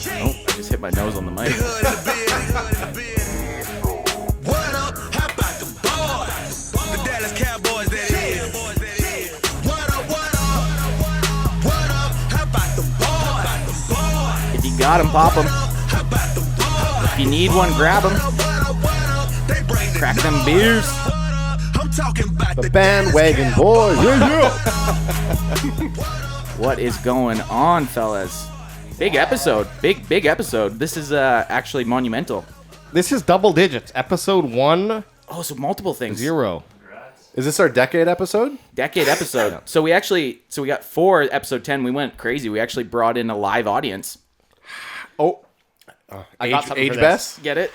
Oh, I just hit my nose on the mic. What up? How about the boys? The Dallas Cowboys, that is. What up? What up? What up? How about the boys? If you got him, pop him. How about the boys? If you need one, grab him. They bring the Crack them beers. I'm talking about The bandwagon boys. What is going on, fellas? Big episode. Big episode. This is actually monumental. This is double digits. Episode 1-0. Oh, so multiple things. Is this our decade episode? Decade episode. Yeah. So we got 4 episode 10. We went crazy. We actually brought in a live audience. Oh, I got something Age for this. Bess? Get it?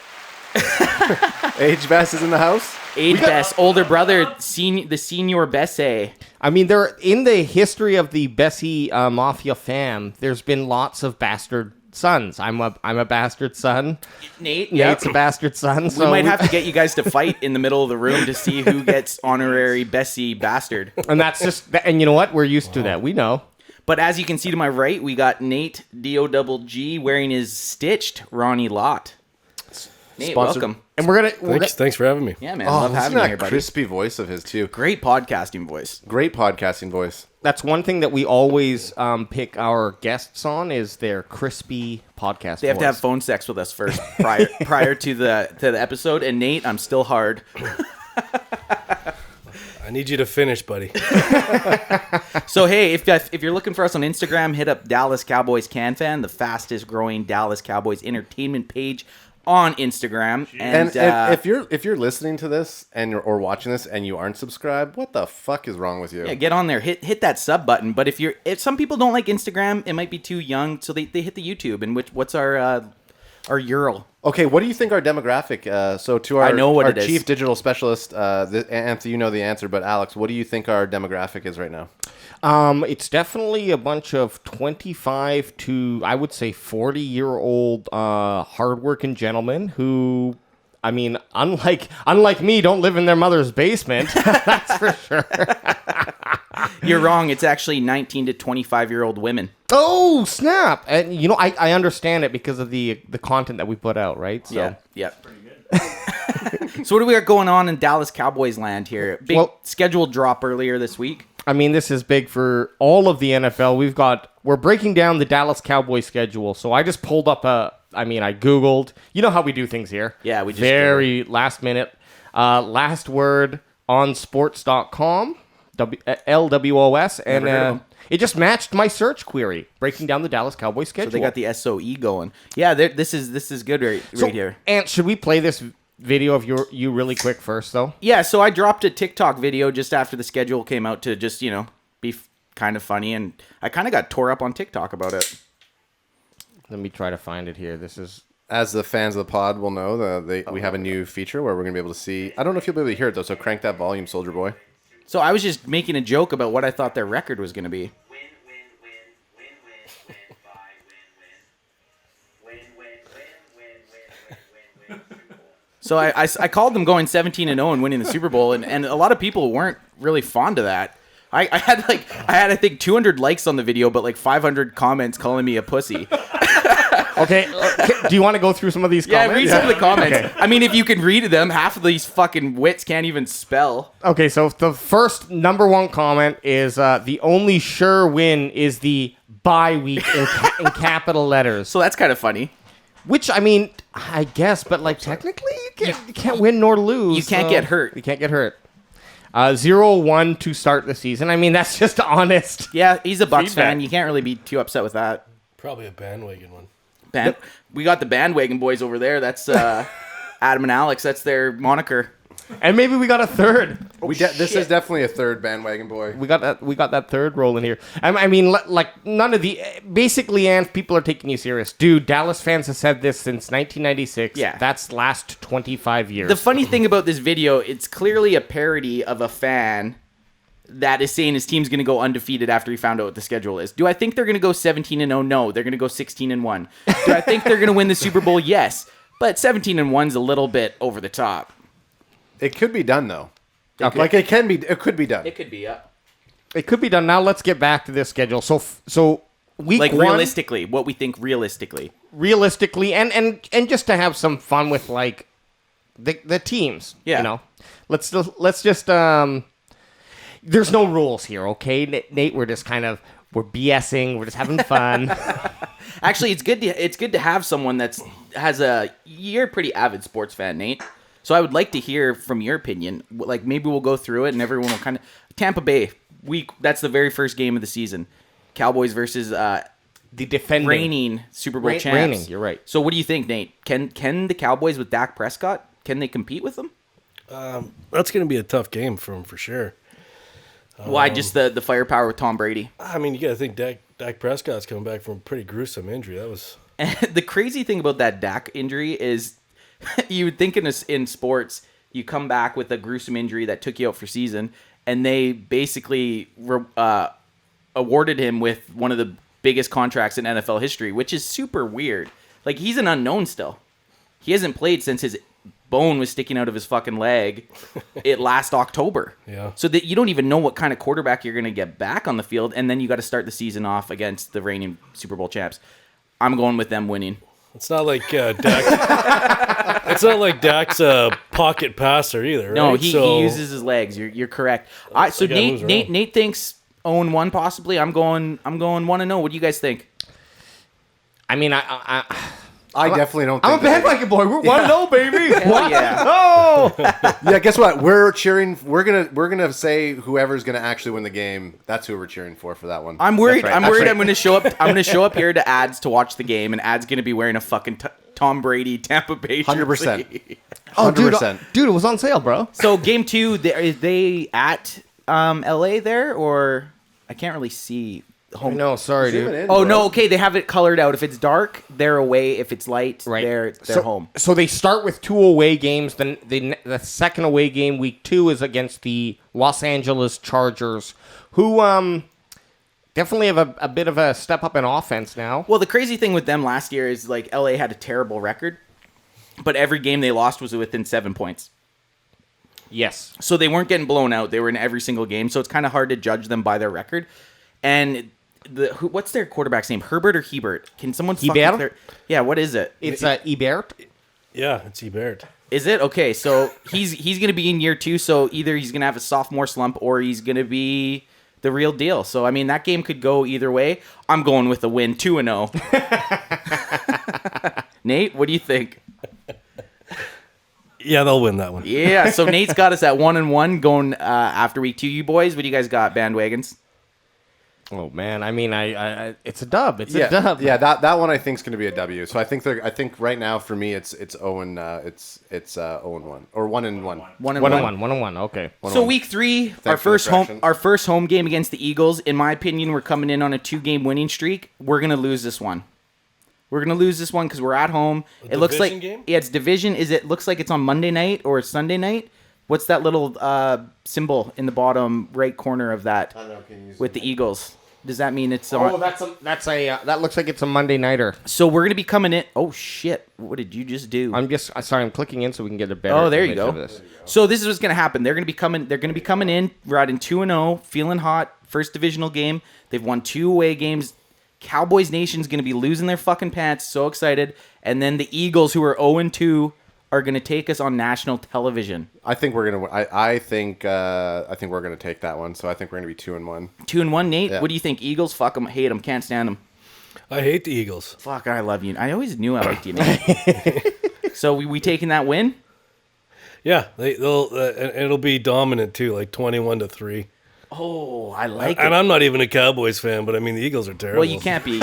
Age Bess is in the house? Age Bess, older brother, the senior Bessie. I mean, there in the history of the Bessie Mafia fam, there's been lots of bastard sons. I'm a bastard son. Nate, Nate's a bastard son. So we might have to get you guys to fight in the middle of the room to see who gets honorary Bessie bastard. and that's just. And you know what? We're used to that. We know. But as you can see to my right, we got Nate D-O-double-G wearing his stitched Ronnie Lot. Nate, Sponsored. welcome. And we're gonna. Thanks for having me. Yeah, man. Oh, Love listen having to you here, that buddy. crispy voice of his, too. Great podcasting voice. Great podcasting voice. That's one thing that we always pick our guests on is their crispy podcast. They have to have phone sex with us first prior to the episode. And Nate, I'm still hard. I need you to finish, buddy. So hey, if you're looking for us on Instagram, hit up Dallas Cowboys CanFan, the fastest growing Dallas Cowboys entertainment page on Instagram. And if you're listening to this or watching this and you aren't subscribed, what the fuck is wrong with you? yeah, get on there, hit that sub button. But if some people don't like Instagram, it might be too young, so they hit the YouTube. And what's our URL? Okay, what do you think our demographic? So to our, I know what our it is. chief digital specialist, Anthony, you know the answer, but Alex, what do you think our demographic is right now? It's definitely a bunch of 25 to, I would say, 40-year-old hardworking gentlemen who, I mean, unlike me, don't live in their mother's basement. That's for sure. You're wrong. It's actually 19 to 25-year-old women. Oh, snap. And, you know, I understand it because of the content that we put out, right? So. Yeah. Pretty good. So what do we got going on in Dallas Cowboys land here? Big schedule drop earlier this week. I mean, this is big for all of the NFL. We're breaking down the Dallas Cowboys schedule. So I just pulled up I Googled. You know how we do things here. Yeah, we just very last minute. Last word on sports.com, LWOS, Never heard of and 'em. it just matched my search query, breaking down the Dallas Cowboys schedule. So they got the SOE going. Yeah, this is good right here. And should we play this video of you really quick first, though? Yeah, so I dropped a TikTok video just after the schedule came out to just, be kind of funny, and I kind of got tore up on TikTok about it. Let me try to find it here. This is... As the fans of the pod will know, we have a new feature where we're going to be able to see... I don't know if you'll be able to hear it, though, so crank that volume, Soldier Boy. So I was just making a joke about what I thought their record was going to be. So I called them going 17-0 and winning the Super Bowl, and a lot of people weren't really fond of that. I had I think 200 likes on the video, but like 500 comments calling me a pussy. Okay, do you want to go through some of these Yeah, comments? read some of the comments. Okay. I mean, if you can read them, half of these fucking wits can't even spell. Okay, so the first number one comment is the only sure win is the bye week in capital letters. So that's kind of funny. Which, I mean, I guess, but like technically you can't win nor lose. You can't get hurt. You can't get hurt. 0-1 to start the season. I mean, that's just honest. Yeah, he's a Bucs Feedback. fan. You can't really be too upset with that. Probably a bandwagon one. We got the bandwagon boys over there. That's Adam and Alex. That's their moniker. And maybe we got a third. This is definitely a third bandwagon boy. We got that third rolling here. I mean, like none of the basically, and people are taking you serious, dude. Dallas fans have said this since 1996. Yeah, that's last 25 years. The funny thing about this video, it's clearly a parody of a fan that is saying his team's going to go undefeated after he found out what the schedule is. Do I think they're going to go 17-0? No, they're going to go 16-1. Do I think they're going to win the Super Bowl? Yes, but 17-1's a little bit over the top. It could be done, though. It could be done. It could be, yeah. It could be done. Now let's get back to this schedule. So week like one, realistically, what we think realistically. realistically, and just to have some fun with like the teams. Yeah. You know, let's just there's no rules here, okay, Nate? We're just we're BSing. We're just having fun. Actually, it's good to have someone you're a pretty avid sports fan, Nate. So I would like to hear from your opinion. Like maybe we'll go through it and everyone will kind of Tampa Bay week. That's the very first game of the season. Cowboys versus the defending reigning Super Bowl champs. Reigning, you're right. So what do you think, Nate? Can the Cowboys with Dak Prescott, can they compete with them? That's going to be a tough game for him for sure. Why just the firepower with Tom Brady? I mean, you got to think Dak Prescott's coming back from a pretty gruesome injury. That was. And the crazy thing about that Dak injury is you would think in sports, you come back with a gruesome injury that took you out for season, and they basically awarded him with one of the biggest contracts in NFL history, which is super weird. Like, he's an unknown still. He hasn't played since his bone was sticking out of his fucking leg last October. Yeah. So that you don't even know what kind of quarterback you're going to get back on the field, and then you got to start the season off against the reigning Super Bowl champs. I'm going with them winning. It's not like Dak. It's not like Dak's a pocket passer either, right? No, he uses his legs. You're correct. All right, so the guy moves around. Nate thinks 0-1 possibly. I'm going 1-0. What do you guys think? I mean, I definitely don't think I'm a bandwagon boy. We're 1-0, baby. Hell yeah. Oh. Yeah, guess what? We're cheering. We're gonna say whoever's gonna actually win the game. That's who we're cheering for that one. I'm worried. That's right. I'm That's worried. right. I'm going to show up. I'm going to show up here to ads to watch the game, and ads going to be wearing a fucking Tom Brady Tampa Bay jersey. 100%. Oh, dude, 100%. dude, it was on sale, bro. So game 2, is they at LA there, or I can't really see home. No, sorry, Zoom dude. it in, Oh bro. no, okay, they have it colored out. If it's dark, they're away. If it's light, Right. they're So- home. So they start with 2 away games. Then the second away game, week 2, is against the Los Angeles Chargers, who definitely have a bit of a step up in offense now. Well, the crazy thing with them last year is like LA had a terrible record, but every game they lost was within 7 points. Yes. So they weren't getting blown out. They were in every single game. So it's kind of hard to judge them by their record. And what's their quarterback's name? Herbert or Hebert? Can someone Hebert? Yeah, what is it? It's Ebert. Yeah, it's Ebert. Is it? Okay, so he's going to be in year 2, so either he's going to have a sophomore slump or he's going to be the real deal. So, I mean, that game could go either way. I'm going with a win, 2-0. Nate, what do you think? Yeah, they'll win that one. Yeah, so Nate's got us at 1-1 going after week 2. You boys, what do you guys got, bandwagons? Oh man, I mean, I it's a dub. It's Yeah, a dub. yeah. That one I think is going to be a W. So I think right now for me it's 0-1 or 1-1. 1-1. Okay. So week 3, for the correction. our first home game against the Eagles. In my opinion, we're coming in on a 2-game winning streak. We're gonna lose this one. We're gonna lose this one because we're at home. It looks like division game? Yeah, it's division. Looks like it's on Monday night or Sunday night. What's that little symbol in the bottom right corner of that with the Eagles? Does that mean it's on? Oh, that looks like it's a Monday nighter. So we're gonna be coming in. Oh shit! What did you just do? I'm clicking in so we can get a better. Oh, there you image of go. this. So this is what's gonna happen. They're gonna be coming in, riding 2-0, feeling hot. First divisional game. They've won 2 away games. Cowboys Nation's gonna be losing their fucking pants. So excited. And then the Eagles, who are 0-2, are gonna take us on national television. I think we're gonna. I think we're gonna take that one. So I think we're gonna be 2-1. 2-1, Nate. Yeah. What do you think? Eagles? Fuck them. Hate them. Can't stand them. I hate the Eagles. Fuck. I love you. I always knew I liked you, Nate. So we taking that win? Yeah, they'll and it'll be dominant too, like 21-3. Oh, I like And it. I'm not even a Cowboys fan, but I mean the Eagles are terrible. Well, you can't be.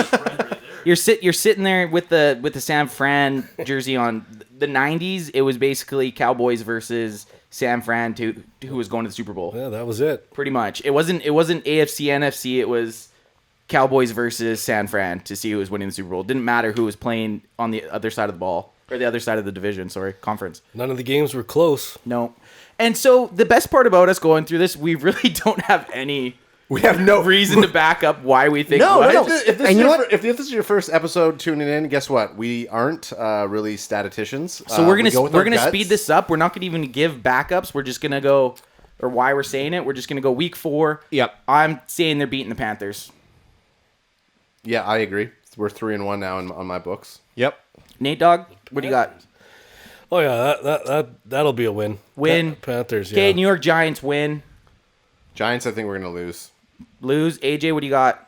You're sitting there with the San Fran jersey on. The 90s, it was basically Cowboys versus San Fran, who was going to the Super Bowl. Yeah, that was it. Pretty much. It wasn't AFC, NFC. It was Cowboys versus San Fran to see who was winning the Super Bowl. It didn't matter who was playing on the other side of the ball. Or the other side of the division, conference. None of the games were close. No. And so the best part about us going through this, we really don't have any... We have no reason to back up why we think No, what. no. If this, And you know what? if this is your first episode tuning in, guess what? We aren't really statisticians. So we're we go with gonna our guts. speed this up. We're not gonna even give backups. We're just gonna go, or why we're saying it. We're just gonna go week 4. Yep. I'm saying they're beating the Panthers. Yeah, I agree. We're 3-1 now on my books. Yep. Nate Dogg, what do you got? Oh yeah, that'll be a win. Win. Panthers. Okay, Yeah. New York Giants win. Giants, I think we're gonna lose. Lose. AJ, what do you got?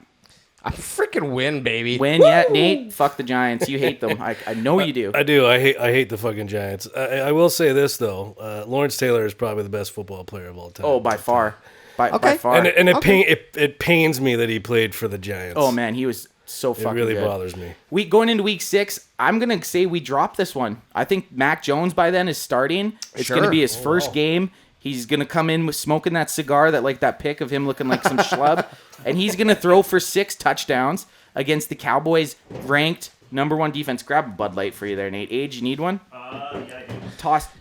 I freaking win, baby. Win. Yeah, Nate. Fuck the Giants. You hate them. I know you do. I do. I hate the fucking Giants. I will say this though. Lawrence Taylor is probably the best football player of all time. Oh, by far. By far. And it pains me that he played for the Giants. Oh man, he was so it fucking really good. bothers me. Going into week 6, I'm gonna say we drop this one. I think Mac Jones by then is starting. It's gonna be his first game. He's gonna come in with smoking that cigar, that pic of him looking like some schlub, and he's gonna throw for 6 touchdowns against the Cowboys' ranked #1 defense. Grab a Bud Light for you there, Nate. Age, you need one? Yeah, I do.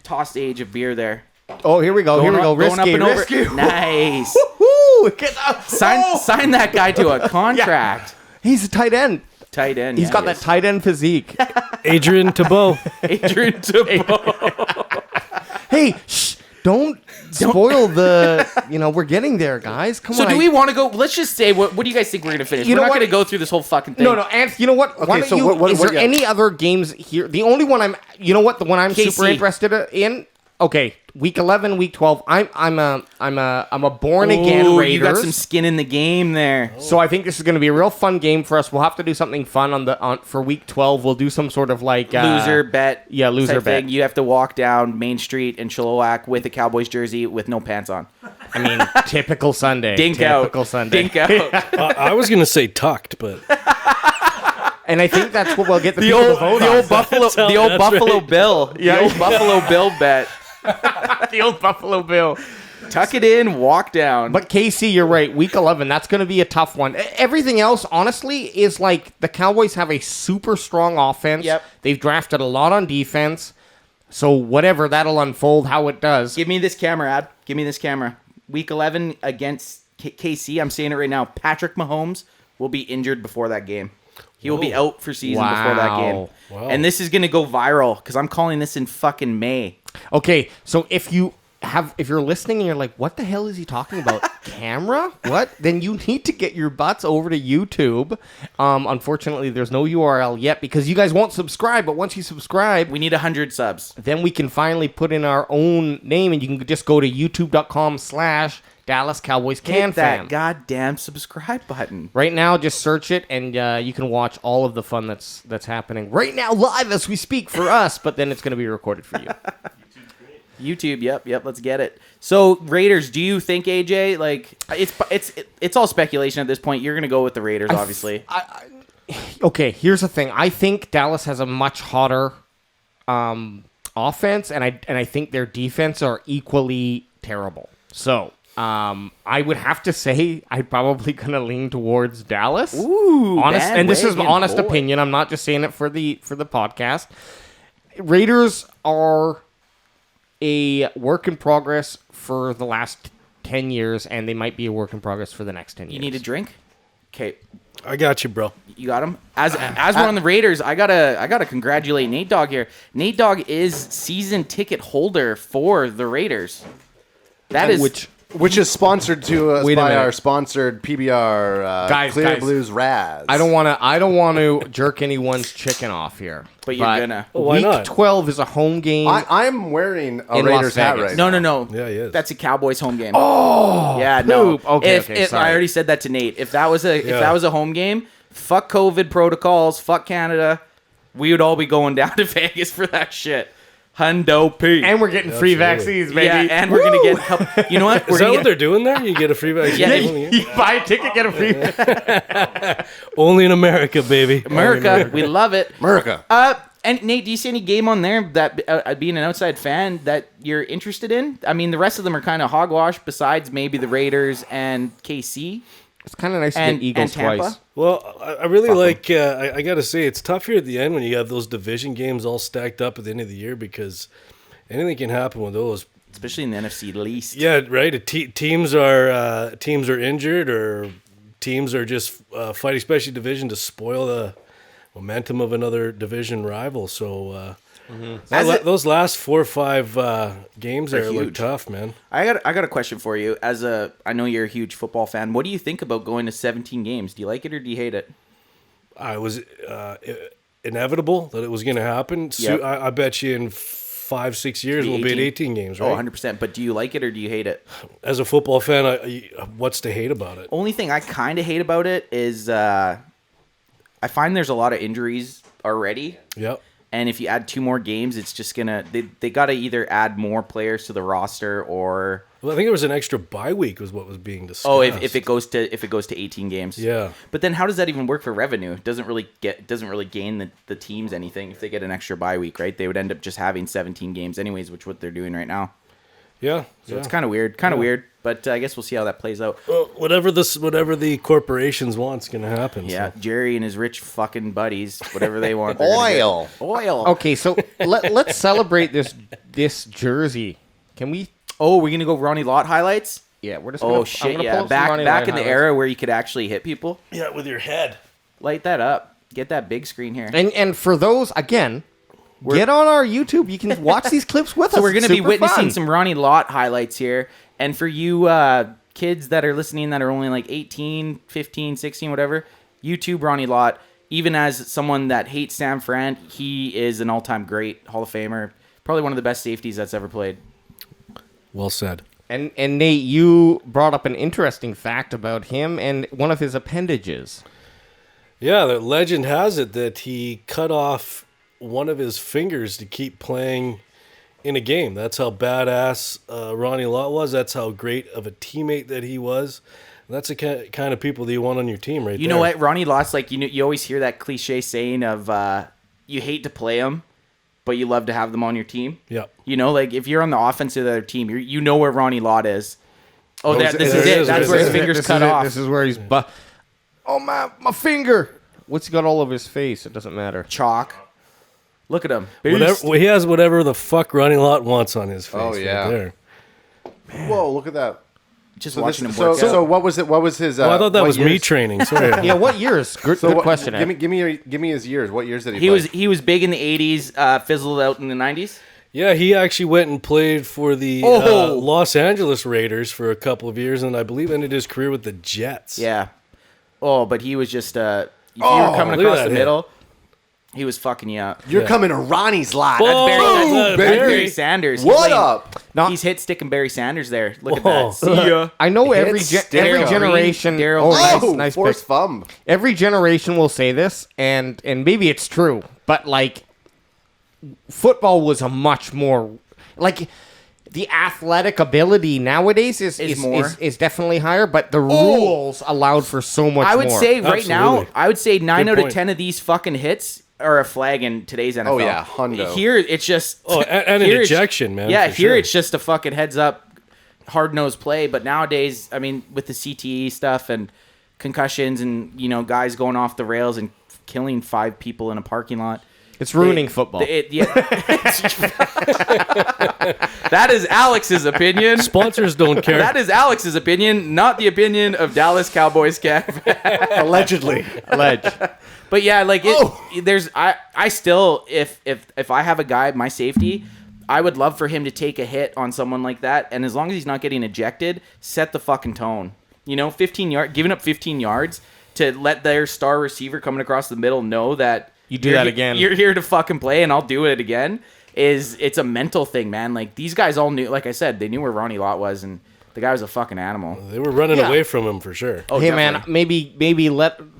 Toss Age a beer there. Oh, here we go. Going up Risky, and over. risky. Nice. Woo! Get up. Sign that guy to a contract. He's a tight end. Tight end. He's got he that is. tight end physique. Adrian Tebow. Adrian Tebow. Hey, shh. Don't spoil the, we're getting there, guys. Come So on. do we want to go? Let's just say, what do you guys think we're going to finish? You We're know not what? going to go through this whole fucking thing. No, and you know what? Why don't so you, what- is there yeah. any other games here? The only one the one I'm super KC. interested in. Okay, week 11, week 12. I'm a born again Ooh, Raiders. you got some skin in the game there. So I think this is going to be a real fun game for us. We'll have to do something fun for week 12. We'll do some sort of like Loser bet. Yeah, loser type bet. thing. You have to walk down Main Street in Chilliwack with a Cowboys jersey with no pants on. I mean, typical Sunday. Typical Sunday. Dink out. I was gonna say tucked, but And I think that's what we'll get the the people old, to vote the on. old Buffalo, That's the old right. Buffalo Bill. The old Buffalo Bill bet. The old Buffalo Bill. Tuck it in, walk down. But KC, you're right. Week 11, that's going to be a tough one. Everything else, honestly, is like the Cowboys have a super strong offense. Yep. They've drafted a lot on defense. So whatever, that'll unfold how it does. Give me this camera, Ad. Give me this camera. Week 11 against KC. I'm saying it right now. Patrick Mahomes will be injured before that game. He will be out for season before that game. Wow. And this is going to go viral because I'm calling this in fucking May. Okay, so if you're listening and you're like, what the hell is he talking about? Camera? What? Then you need to get your butts over to YouTube. Unfortunately, there's no URL yet because you guys won't subscribe. But once you subscribe, We need 100 subs. then we can finally put in our own name, and you can just go to youtube.com/Dallas Cowboys Hit Can that Fam. goddamn subscribe button. Right now, just search it, and you can watch all of the fun that's happening right now live as we speak for us. But then it's going to be recorded for you. YouTube, yep, let's get it. So Raiders, do you think AJ like it's all speculation at this point? You're gonna go with the Raiders, obviously. Okay, here's the thing. I think Dallas has a much hotter offense, and I think their defense are equally terrible. So I would have to say I'm probably gonna lean towards Dallas. Ooh, honest, and this is my bandwagon honest boy. opinion. I'm not just saying it for the podcast. Raiders are a work in progress for the last 10 years, and they might be a work in progress for the next 10 years. You need a drink? Okay, I got you, bro. you got him. As we're on the Raiders, I gotta congratulate Nate Dogg here. Nate Dogg is season ticket holder for the Raiders. That is Which is sponsored to us Wait a by minute. our sponsored PBR Guys, Clear guys. Blues Raz. I don't want to jerk anyone's chicken off here. But you're gonna. Well, why Week not? 12 is a home game. I'm wearing a In Raiders Las hat Vegas. right No, now. no. Yeah, he is. That's a Cowboys home game. Oh, yeah, no. poop. Okay, if okay, I sorry. already said that to Nate. If that was a home game, fuck COVID protocols, fuck Canada, we would all be going down to Vegas for that shit. Hundo P. and we're getting free Absolutely. vaccines, baby. yeah, and we're gonna get. You know what? We're Is that gonna what get, they're doing there? You get a free vaccine? Yeah, You buy a ticket, get a free. Only in America, baby. America. We love it. America. And Nate, do you see any game on there that being an outside fan that you're interested in? I mean, the rest of them are kind of hogwash. Besides maybe the Raiders and KC It's kind of nice to and get Eagles Tampa. twice. Well, I really like. I got to say, it's tough here at the end when you have those division games all stacked up at the end of the year because anything can happen with those. Especially in the NFC least. Yeah, right. Teams are injured or teams are just fighting special division to spoil the momentum of another division rival. So those last 4 or 5 games there look huge. tough, man. I got a question for you. I know you're a huge football fan. What do you think about going to 17 games? Do you like it or do you hate it? I was inevitable that it was going to happen. Yep. I bet you in 5-6 years we'll be at 18 games, right? Oh, 100%. But do you like it or do you hate it? As a football fan, what's to hate about it? Only thing I kind of hate about it is I find there's a lot of injuries already. Yep. And if you add 2 more games, it's just gonna they got to either add more players to the roster or Well, I think there was an extra bye week was what was being discussed. oh, if it goes to 18 games. Yeah. But then how does that even work for revenue? It doesn't really gain the teams anything if they get an extra bye week, right? They would end up just having 17 games anyways, which is what they're doing right now. Yeah. So it's kind of weird, but I guess we'll see how that plays out. Well, whatever the corporations want's going to happen. Yeah, So. Jerry and his rich fucking buddies, whatever they want. they're gonna Oil. get. Oil. Okay, so let's celebrate this jersey. Can we? Oh, we're gonna go Ronnie Lott highlights. Yeah, we're just. Oh gonna, I'm shit! gonna Yeah, pull some Ronnie back Lott in the highlights. era where you could actually hit people. Yeah, with your head. Light that up. Get that big screen here. And for those again, get on our YouTube. You can watch these clips with us. So we're going It's to be super witnessing fun. some Ronnie Lott highlights here. And for you kids that are listening that are only like 18, 15, 16, whatever, YouTube Ronnie Lott, even as someone that hates Sam Fran, he is an all-time great Hall of Famer. Probably one of the best safeties that's ever played. Well said. And Nate, you brought up an interesting fact about him and one of his appendages. Yeah, the legend has it that he cut off one of his fingers to keep playing in a game. That's how badass Ronnie Lott was. That's how great of a teammate that he was. And that's the kind of people that you want on your team, right? You know what? Ronnie Lott's like, you always hear that cliche saying of you hate to play them, but you love to have them on your team. Yeah. You know, like if you're on the offense of the other team, you know where Ronnie Lott is. Oh, this is there it it. is. That's This where his is fingers cut off. This is where he's. Oh my finger! What's he got all over his face? It doesn't matter. Chalk. Look at him. Whatever, he has whatever the fuck Ronnie Lott wants on his face. Oh, yeah. Right there. Whoa, look at that. Just So, watching this, him work. so, out. so what was it? What was his? Oh, I thought that what was me years? training. Sorry. Yeah, what years? Good, So good what, question. Ed. give me his years. What years did he? He play? was big in the 80s, fizzled out in the 90s. Yeah, he actually went and played for the Oh. Los Angeles Raiders for a couple of years, and I believe ended his career with the Jets. Yeah. Oh, but he was just if you were coming look at across that the hit. middle, he was fucking you up. You're coming to Ronnie's lot. Whoa, That's baby. Barry Sanders. He's What laying- up? No. He's hit sticking Barry Sanders there. Look at Whoa. that. See ya. I know every Hits every Daryl generation. Green, Daryl Oh, Green. nice, Oh, nice force pick. thumb. Every generation will say this, and maybe it's true, but like, football was a much more like. The athletic ability nowadays is more. definitely higher, but the rules allowed for so much more. I would say right now, Absolutely. I would say 9 Good out of point. 10 of these fucking hits are a flag in today's NFL. Oh, yeah, hundo. Here it's just Oh, and an here it's- ejection, man, Yeah, for here sure. it's just a fucking heads up, hard nosed play. But nowadays, I mean, with the CTE stuff and concussions and guys going off the rails and killing 5 people in a parking lot. It's ruining football. That is Alex's opinion. Sponsors don't care. That is Alex's opinion, not the opinion of Dallas Cowboys Cap. Allegedly. Ledge. But yeah, like there's I still if I have a guy, my safety, I would love for him to take a hit on someone like that, and as long as he's not getting ejected, set the fucking tone. 15 yard, giving up 15 yards to let their star receiver coming across the middle know that You do that again. You're here to fucking play, and I'll do it again. It's a mental thing, man. Like these guys all knew, like I said, they knew where Ronnie Lott was, and the guy was a fucking animal. They were running Yeah. away from him for sure. Oh, Hey definitely. man, maybe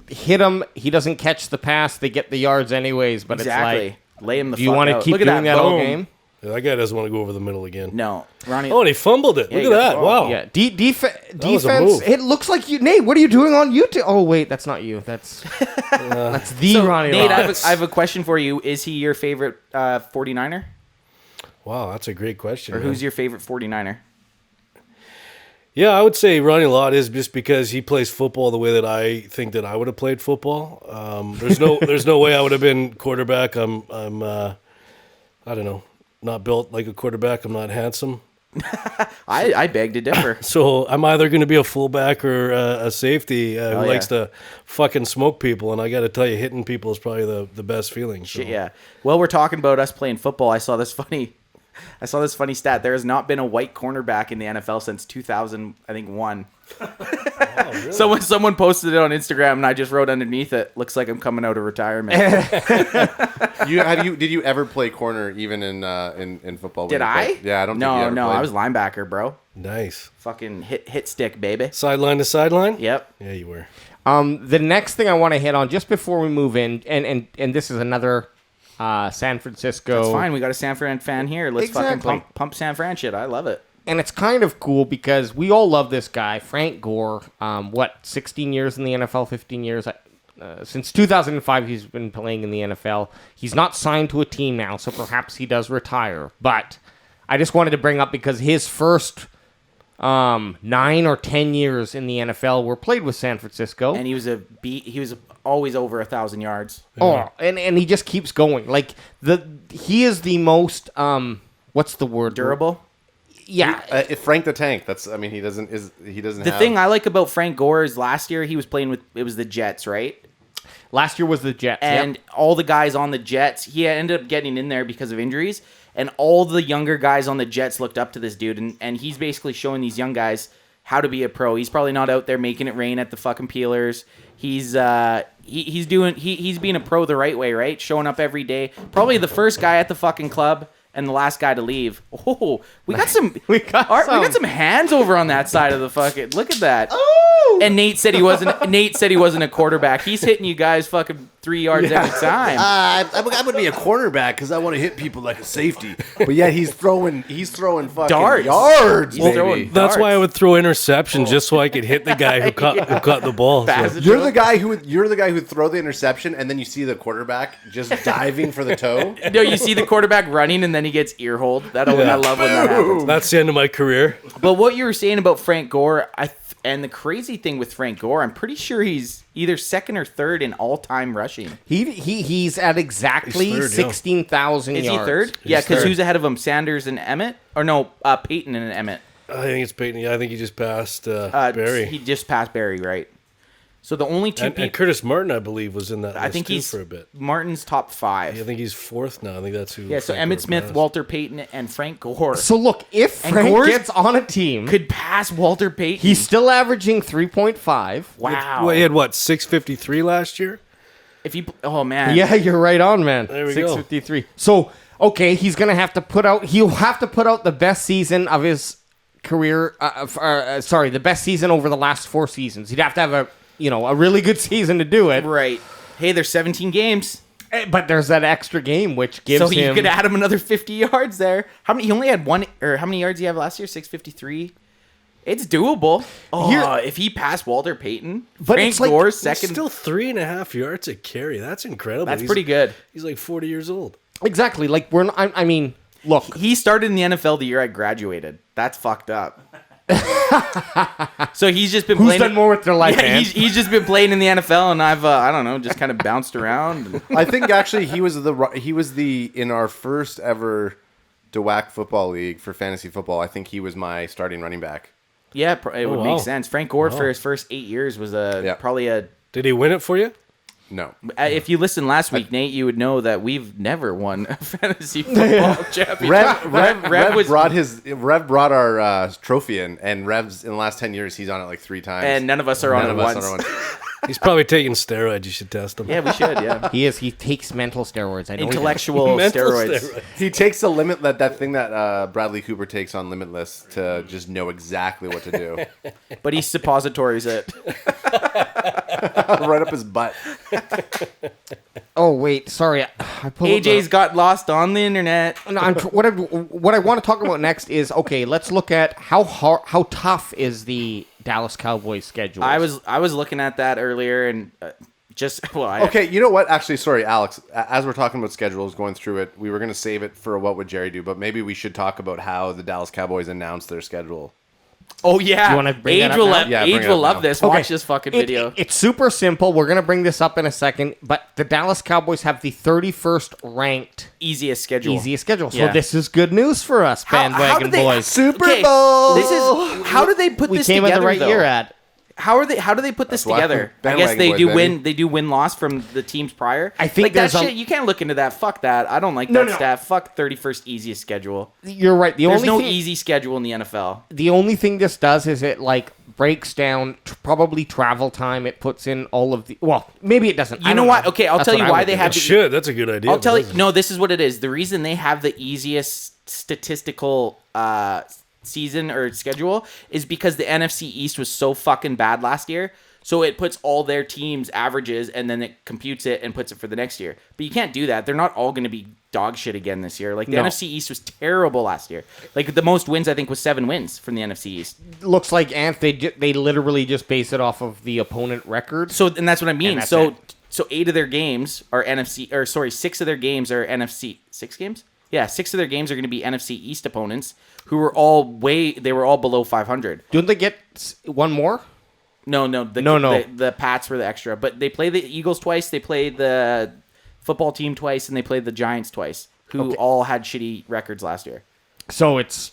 hit him. He doesn't catch the pass. They get the yards anyways. But Exactly. it's like, Lay him the do you fuck want to out. keep Look at doing that all boom. game? Yeah, that guy doesn't want to go over the middle again. No, Ronnie. Oh, and he fumbled it. Yeah, Look he at got that. the ball. Wow. Yeah, was a defense. move. It looks like you, Nate. What are you doing on YouTube? Oh wait, that's not you. That's that's the Ronnie Nate, Lott. I have a question for you. Is he your favorite 49er? Wow, that's a great question. Or man. who's your favorite 49er? Yeah, I would say Ronnie Lott is just because he plays football the way that I think that I would have played football. There's no way I would have been quarterback. I'm I don't know, not built like a quarterback. I'm not handsome. I beg to differ. So I'm either going to be a fullback or a safety who yeah. likes to fucking smoke people. And I got to tell you, hitting people is probably the best feeling. So. Shit, yeah. Well, we're talking about us playing football. I saw this funny. I saw this funny stat. There has not been a white cornerback in the NFL since 2000, I think, one. Really? Someone posted it on Instagram, and I just wrote underneath it, "Looks like I'm coming out of retirement." Did you ever play corner even in football? Did I? Yeah, I don't. No, think you ever no, played. I was linebacker, bro. Nice. Fucking hit stick, baby. Sideline to sideline? Yep. Yeah, you were. The next thing I want to hit on just before we move in, and this is another San Francisco. It's fine. We got a San Fran fan here. Let's Exactly. fucking pump San Fran shit. I love it. And it's kind of cool because we all love this guy, Frank Gore. 16 years in the NFL, 15 years? Since 2005, he's been playing in the NFL. He's not signed to a team now, so perhaps he does retire. But I just wanted to bring up because his first 9 or 10 years in the NFL were played with San Francisco. And he was always over 1,000 yards. Oh, and he just keeps going. Like he is the most what's the word? Durable. Yeah. If Frank the Tank. He doesn't. The thing I like about Frank Gore is last year he was playing with the Jets, right? Last year was the Jets. And all the guys on the Jets, he ended up getting in there because of injuries. And all the younger guys on the Jets looked up to this dude. And he's basically showing these young guys how to be a pro. He's probably not out there making it rain at the fucking Peelers. He's being a pro the right way, right? Showing up every day. Probably the first guy at the fucking club and the last guy to leave. Oh, we got some we got some hands over on that side of the fucking. Look at that. Oh! And Nate said he wasn't a quarterback. He's hitting you guys fucking 3 yards every time. I would be a cornerback because I want to hit people like a safety. But yet he's throwing fucking Darts. yards, He's baby. throwing That's why I darts. would throw interception just so I could hit the guy who caught the ball. Fast So. as You're joke. the guy who'd throw the interception, and then you see the quarterback just diving for the toe. No, you see the quarterback running and then he gets ear hold. I love when that happens. That's the end of my career. But what you were saying about Frank Gore, and the crazy thing with Frank Gore, I'm pretty sure he's either second or third in all-time rushing. He's at exactly He's third, yeah. 16,000 yards. Is he third? Yeah, because third. who's ahead of him? Sanders and Emmett? Or no, Peyton and Emmett. I think it's Peyton. Yeah, I think he just passed Barry. He just passed Barry, right? So the only two And people... Curtis Martin, I believe, was in that I list think too he's for a bit. Martin's top 5. I think he's fourth now. I think that's who. Yeah, so Frank Emmett Gore Smith, passed. Walter Payton, and Frank Gore So look, if And Frank Gore's- gets on a team, could pass Walter Payton. he's still averaging 3.5. wow. Well, he had what 653 last year. If you... Oh, man. Yeah, you're right on, man. There we go. 653. So, okay, he'll have to put out the best season of his career. The best season over the last 4 seasons. He'd have to have a really good season to do it. Right. Hey, there's 17 games. But there's that extra game, which gives So him... you could add him another 50 yards there. He only had one, or how many yards did he have last year? 653. It's doable. Oh, if he passed Walter Payton, But Frank it's like- Gore's He's second. still 3.5 yards a carry. That's incredible. That's He's- pretty good. He's like 40 years old. Exactly. Like, I mean, look. He started in the NFL the year I graduated. That's fucked up. So he's just been Who's playing. done more with their life, Yeah, man? he's just been playing in the NFL, and I've I don't know, just kind of bounced around. And- I think actually he was in our first ever DeWack football league for fantasy football. I think he was my starting running back. yeah, it would wow. make sense. Frank Gore for his first 8 years was probably a. Did he win it for you? No, If you listened last week, Nate, you would know that we've never won a fantasy football championship. Rev brought our trophy in, and Rev's in the last 10 years he's on it like 3 times, and none of us are on it once. He's probably taking steroids. You should test him. Yeah, we should. Yeah, He is. He takes mental steroids. I know he does. intellectual Mental steroids. He takes the limit that thing that Bradley Cooper takes on Limitless to just know exactly what to do, But he suppositories it. right up his butt. Oh wait, sorry. I pulled up AJ's got lost on the internet. No, what I want to talk about next is okay. Let's look at how tough is the Dallas Cowboys schedule. I was looking at that earlier and Okay, you know what? Actually, sorry, Alex. As we're talking about schedules, going through it, we were going to save it for what would Jerry do, but maybe we should talk about how the Dallas Cowboys announced their schedule. Oh yeah, You wanna bring that Age up will now? love. Yeah, bring Age it will up love now. this. Watch this fucking video. It's super simple. We're gonna bring this up in a second, but the Dallas Cowboys have the 31st ranked Easiest schedule. easiest schedule. So Yeah. this is good news for us, How bandwagon did they- boys. Super Okay, Bowl. This is how did they put We this came together? at the right though? year at. How do they put this why together? I bandwagon guess they boys, do baby. win. They do win-loss from the teams prior. I think like that there's shit. You can't look into that. Fuck that. I don't like that no. stat. Fuck 31st easiest schedule. You're right. There's no easy schedule in the NFL. The only thing this does is it like breaks down probably travel time. It puts in all of the. Well, maybe it doesn't. You know what? Okay, I'll tell you why they have. Shit, that's a good idea. I'll tell you. Doesn't it? No, this is what it is. The reason they have the easiest statistical season or schedule is because the NFC East was so fucking bad last year. So it puts all their teams' averages and then it computes it and puts it for the next year. But you can't do that. They're not all going to be dog shit again this year. Like the NFC East was terrible last year. Like the most wins I think was 7 wins from the NFC East. Looks like they literally just base it off of the opponent record. So and that's what I mean. that's So it. so 8 of their games are NFC or sorry, 6 of their games are NFC 6 games? Yeah, 6 of their games are going to be NFC East opponents who were all below 500. Don't they get one more? No. No. The Pats were the extra, but they play the Eagles twice, they play the football team twice, and they played the Giants twice, who all had shitty records last year. So that's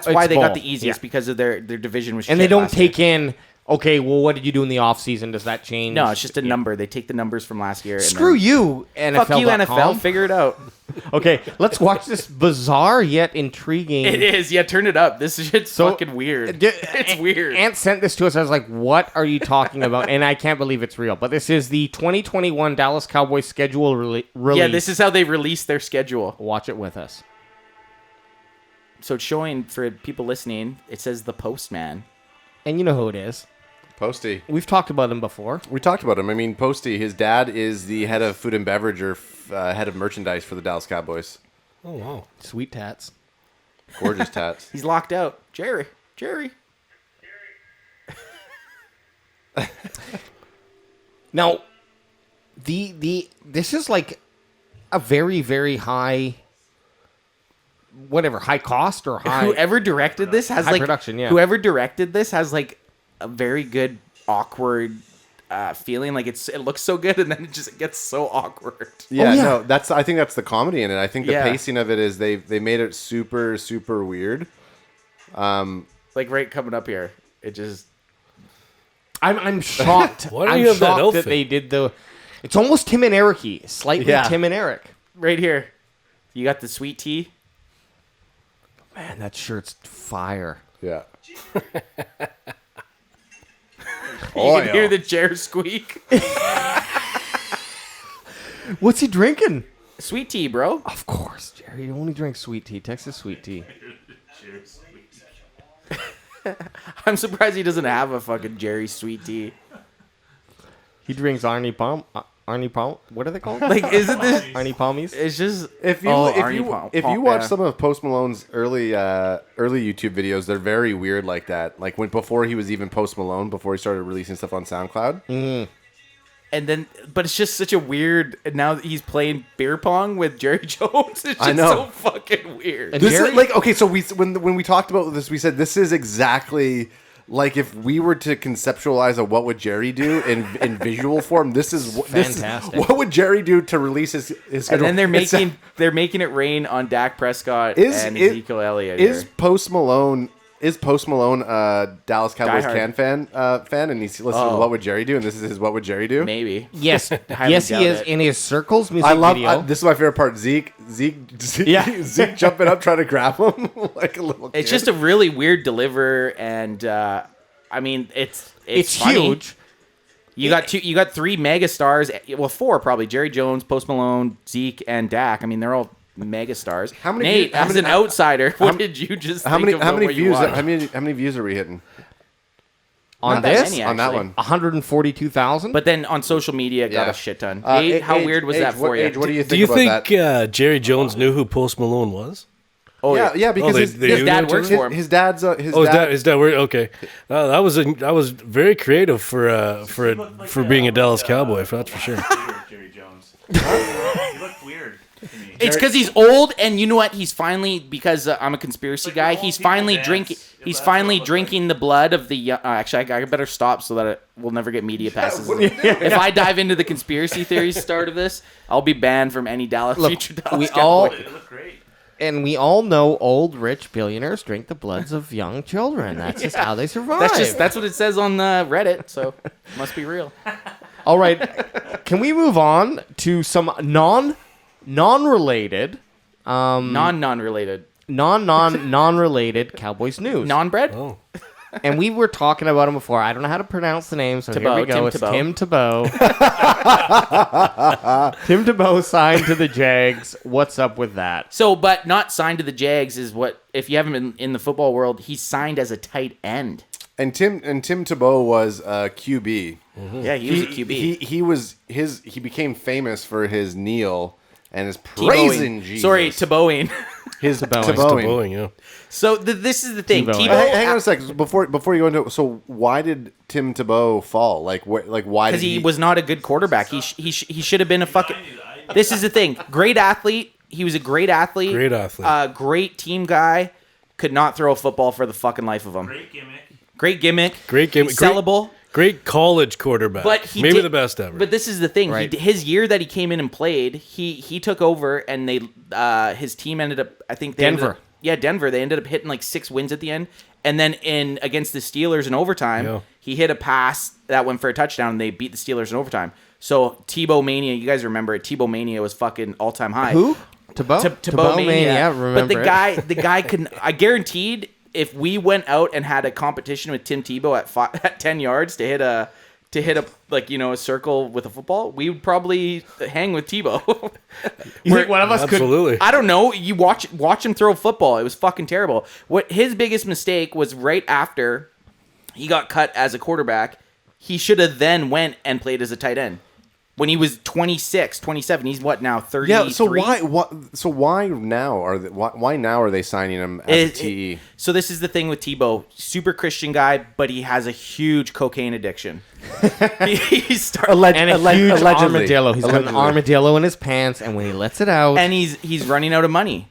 why they got both. the easiest Yeah. because of their division was. And shit they don't last year. take in. Okay, well, what did you do in the offseason? Does that change? No, it's just a number. They take the numbers from last year. Screw you, NFL. Fuck you, NFL. Figure it out. Okay, let's watch this bizarre yet intriguing. It is. Yeah, turn it up. This shit's fucking weird. It's weird. Ant sent this to us. I was like, what are you talking about? And I can't believe it's real. But this is the 2021 Dallas Cowboys schedule release. Yeah, this is how they release their schedule. Watch it with us. So it's showing, for people listening, it says the Postman. And you know who it is. Posty. We've talked about him before. We talked about him. I mean, Posty, his dad is the head of food and beverage or head of merchandise for the Dallas Cowboys. Oh wow. Sweet tats. Gorgeous tats. He's locked out. Jerry. Now, this is like a very, very high, high cost or high. Whoever directed this has high like production, yeah. Whoever directed this has like a very good awkward feeling. Like it looks so good and then it just gets so awkward. Yeah, yeah. no, I think that's the comedy in it. I think the Yeah. pacing of it is they made it super, super weird. Like right coming up here, it just. I'm shocked. Why do I'm you have that shocked outfit? that they did the. It's almost Tim and Eric-y. Slightly Yeah. Tim and Eric. Right here, you got the sweet tea. Man, that shirt's fire. Yeah. You can hear the chair squeak. What's he drinking? Sweet tea, bro. Of course, Jerry. You only drink sweet tea. Texas sweet tea. I'm surprised he doesn't have a fucking Jerry sweet tea. He drinks Arnie Palm. What are they called? Like, isn't this? Arnie Palmies. It's just If you watch some of Post Malone's early YouTube videos, they're very weird like that. Like before he was even Post Malone, before he started releasing stuff on SoundCloud. And then, but it's just such a weird. And now that he's playing beer pong with Jerry Jones, it's just I know. so fucking weird. And This Jerry- is like okay. So when we talked about this, we said this is exactly like if we were to conceptualize a what would Jerry do in visual form. This is Fantastic. what would Jerry do to release his And schedule? then It's- they're making it rain on Dak Prescott Is and it- Ezekiel Elliott. Is here. Post Malone a Dallas Cowboys Diehard. fan, and he's listening to What Would Jerry Do, and this is his What Would Jerry Do? Maybe. Yes, Highly yes, he doubt is it. in his circles music I love video. this is my favorite part. Zeke, Yeah. Zeke jumping up trying to grab him like a little kid. It's just a really weird deliver, and I mean, it's funny. huge. You got 3 mega stars. Well, 4 probably. Jerry Jones, Post Malone, Zeke, and Dak. I mean, they're all mega stars. How many Nate, views- how as many- an outsider, what did you just how think many of how many what you views watched? how many views are we hitting On Not that this, many, on that actually. one? 142,000. But then on social media, it got Yeah. a shit ton. Age, how weird was that for you? Age, what do you think Do you about think that? Jerry Jones knew who Post Malone was? Oh yeah, because they- his, they His knew dad each works other? for him. his dad's his Oh, dad. is that weird? Okay, that was very creative for being a Dallas Cowboy. That's for sure. Jerry Jones. He looked weird to me. It's because he's old, and you know what? He's finally, because I'm a conspiracy Like, guy. we're He's all people finally dance. drinking. Yeah, He's that's finally what it looked drinking the blood of the. Actually, I better stop so that we'll never get media passes. If I dive into the conspiracy theory start of this, I'll be banned from any future Dallas we Cowboy. all- It looked great. And we all know old rich billionaires drink the bloods of young children. That's just how they survive. That's what it says on Reddit, so must be real. All right. Can we move on to some non-related non-related Cowboys news? Non-bread? Oh. And we were talking about him before. I don't know how to pronounce the name, so here we go. It's Tim Tebow. Tim Tebow signed to the Jags. What's up with that? So, but not signed to the Jags is what, if you haven't been in the football world, he's signed as a tight end. And Tim Tebow was a QB. Yeah, he was a QB. He became famous for his kneel and his praising Jesus. Sorry, Tebowing. His Tebowing. Tebowing. Yeah. So this is the thing. Tebow. Tebow, Hang on a second before you go into it. So why did Tim Tebow fall? Like why? Because he was not a good quarterback. He should have been a fucking. This is the thing. Great athlete. He was a great athlete. Great athlete. Great team guy. Could not throw a football for the fucking life of him. Great gimmick. Sellable. Great college quarterback. But he maybe did, the best ever. But this is the thing. Right. His year that he came in and played, he took over, and his team ended up. I think they Denver. Denver. They ended up hitting like 6 wins at the end, and then against the Steelers in overtime, he hit a pass that went for a touchdown, and they beat the Steelers in overtime. So Tebow mania, you guys remember it? Tebow mania was fucking all time high. Who? Tebow? Tebow mania. Remember But the guy could. I guaranteed if we went out and had a competition with Tim Tebow at 10 yards to hit a like, you know, a circle with a football, we would probably hang with Tebow. You think one of us could? Absolutely. I don't know. You watch him throw football. It was fucking terrible. What his biggest mistake was right after he got cut as a quarterback, he should have then went and played as a tight end. When he was 26, 27, he's what now, 33? Yeah, so why now are they signing him as a TE? So this is the thing with Tebow. Super Christian guy, but he has a huge cocaine addiction. He's And a huge allegedly. armadillo. He's got an armadillo in his pants, and when he lets it out... and he's running out of money.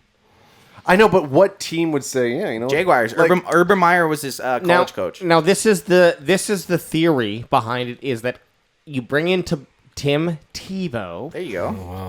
I know, but what team would say, yeah, you know, Jaguars. like- Urban Meyer was his college coach. Now this is the theory behind it, is that you bring in Tim Tebow. There you go.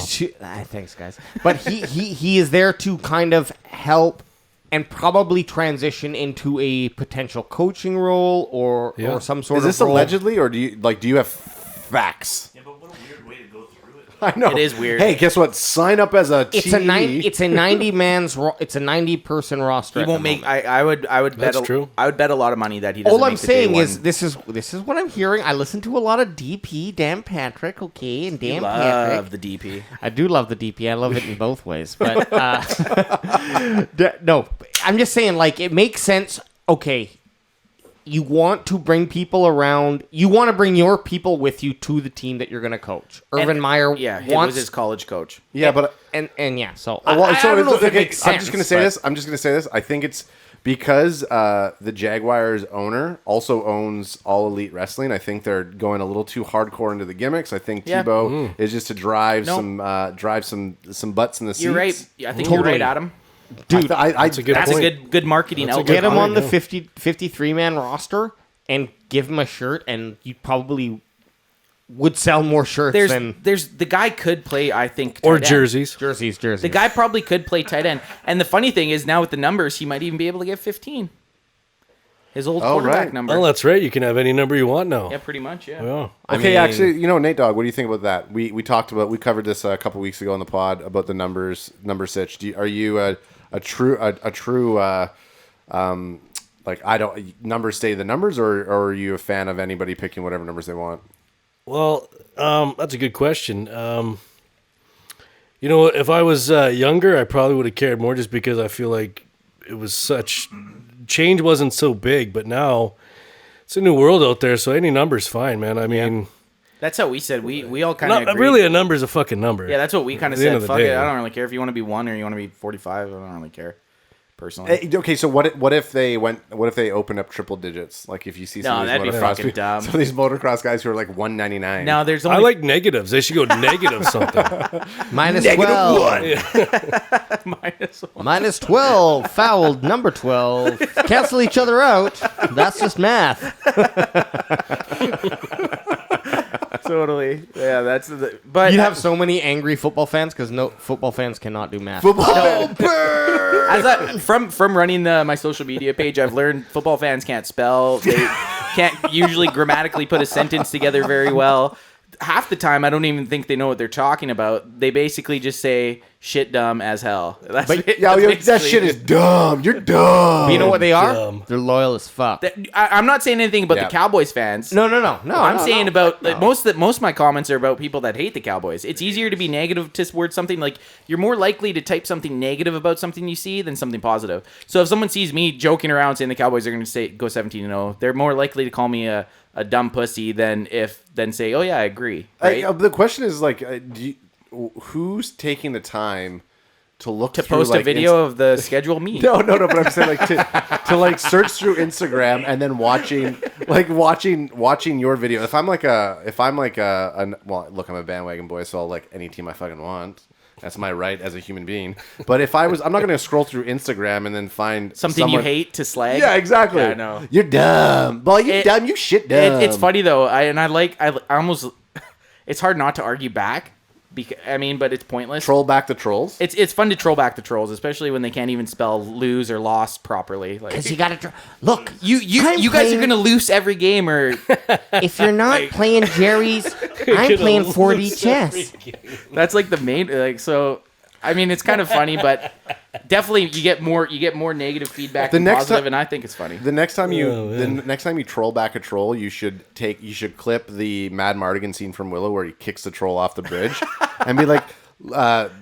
Thanks, guys. But he is there to kind of help and probably transition into a potential coaching role or some sort Is of this role. allegedly, or do you have facts? Yeah, but what a weird way to go through it. I know It is weird. Hey, guess what? Sign up as a It's TE. a 90-person roster. He at won't the make. moment. I would bet. That's true. I would bet a lot of money that he doesn't. All I'm make the day saying one. is this is what I'm hearing. I listen to a lot of DP, Dan Patrick, okay, and Dan Patrick. love the DP. I do love the DP. I love it in both ways. But no, I'm just saying, like, it makes sense. Okay, you want to bring people around. You want to bring your people with you to the team that you're going to coach. Urban Meyer He wants was his college coach. Yeah, but and yeah. So well, I don't know if it makes sense. I'm just gonna say this. I think it's because the Jaguars owner also owns All Elite Wrestling. I think they're going a little too hardcore into the gimmicks. I think Yeah. Tebow is just to drive Nope. some butts in the seats. You're right. I think Totally. you're right, Adam. Dude, That's a good That's point. a good marketing That's a outlet. get him point, on the yeah. 53-man roster and give him a shirt, and you probably would sell more shirts than There's the guy could play. I think Or tight end. jerseys. jerseys. The guy probably could play tight end. And the funny thing is now with the numbers, he might even be able to get 15. His old quarterback right. number. Oh, that's right. You can have any number you want now. Yeah, pretty much. Yeah. Yeah. Okay, actually, you know, Nate Dogg, what do you think about that? We covered this a couple weeks ago on the pod about the number sitch. Are you a true like I don't numbers stay the numbers, or are you a fan of anybody picking whatever numbers they want? Well, that's a good question. You know, if I was younger, I probably would have cared more just because I feel like it was such change wasn't so big. But now it's a new world out there, so any number's fine, man. I mean, That's how we said. We all kind of not really a number's a fucking number. Yeah, that's what we kind of At the end said. of the Fuck day, it. I yeah. don't really care if you want to be 1 or you want to be 45. I don't really care. Personally. Okay, so what if they opened up triple digits? Like if you see some No, of these that'd be motocross, fucking dumb. some of these motocross guys who are like 199. Now there's I only like negatives. They should go negative something. minus 12. minus one. Minus 12. Fouled. Number 12. Cancel each other out. That's just math. So Totally. Yeah, that's the. But You'd have so many angry football fans because no football fans cannot do math. From running my social media page, I've learned football fans can't spell. They can't usually grammatically put a sentence together very well. Half the time, I don't even think they know what they're talking about. They basically just say shit dumb as hell. That's that shit is dumb. You're dumb. But you know what they are? Dumb. They're loyal as fuck. I'm not saying anything about Yeah. the Cowboys fans. No. I'm saying about like, most of my comments are about people that hate the Cowboys. It's easier to be negative towards something. Like you're more likely to type something negative about something you see than something positive. So if someone sees me joking around saying the Cowboys are going to go 17-0, they're more likely to call me a dumb pussy than say, oh yeah, I agree. Right? The question is like, who's taking the time to look to through, post like, a video of the schedule, me. No, but I'm saying like to like search through Instagram and then watching your video. If I'm like well, look, I'm a bandwagon boy, so I'll like any team I fucking want. That's my right as a human being. But if I'm not going to scroll through Instagram and then find something you hate to slag. Yeah, exactly. Yeah, I know. You're dumb. Boy, you're dumb. You shit dumb. It's funny though. I almost. It's hard not to argue back. But it's pointless. Troll back the trolls. It's fun to troll back the trolls, especially when they can't even spell lose or lost properly. Because you got to look. You guys are gonna lose every game, or if you're not playing Jerry's, I'm playing 4D chess. That's like the main so. It's kind of funny, but definitely you get more negative feedback than positive, and I think it's funny. The next time you troll back a troll, you should clip the Mad Mardigan scene from Willow where he kicks the troll off the bridge, and be like,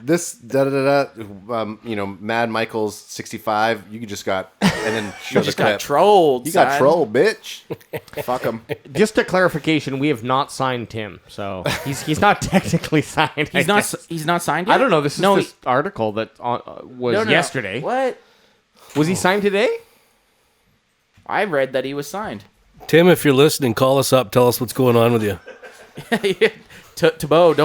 this Mad Michael's 65. You just got and then show the clip. Got trolled. You got trolled, bitch. Fuck him. Just a clarification: we have not signed Tim, so he's not technically signed. He's not signed yet? I don't know. This is this article that was yesterday. What? Was he signed today? I read that he was signed. Tim, if you're listening, call us up. Tell us what's going on with you. Tebow,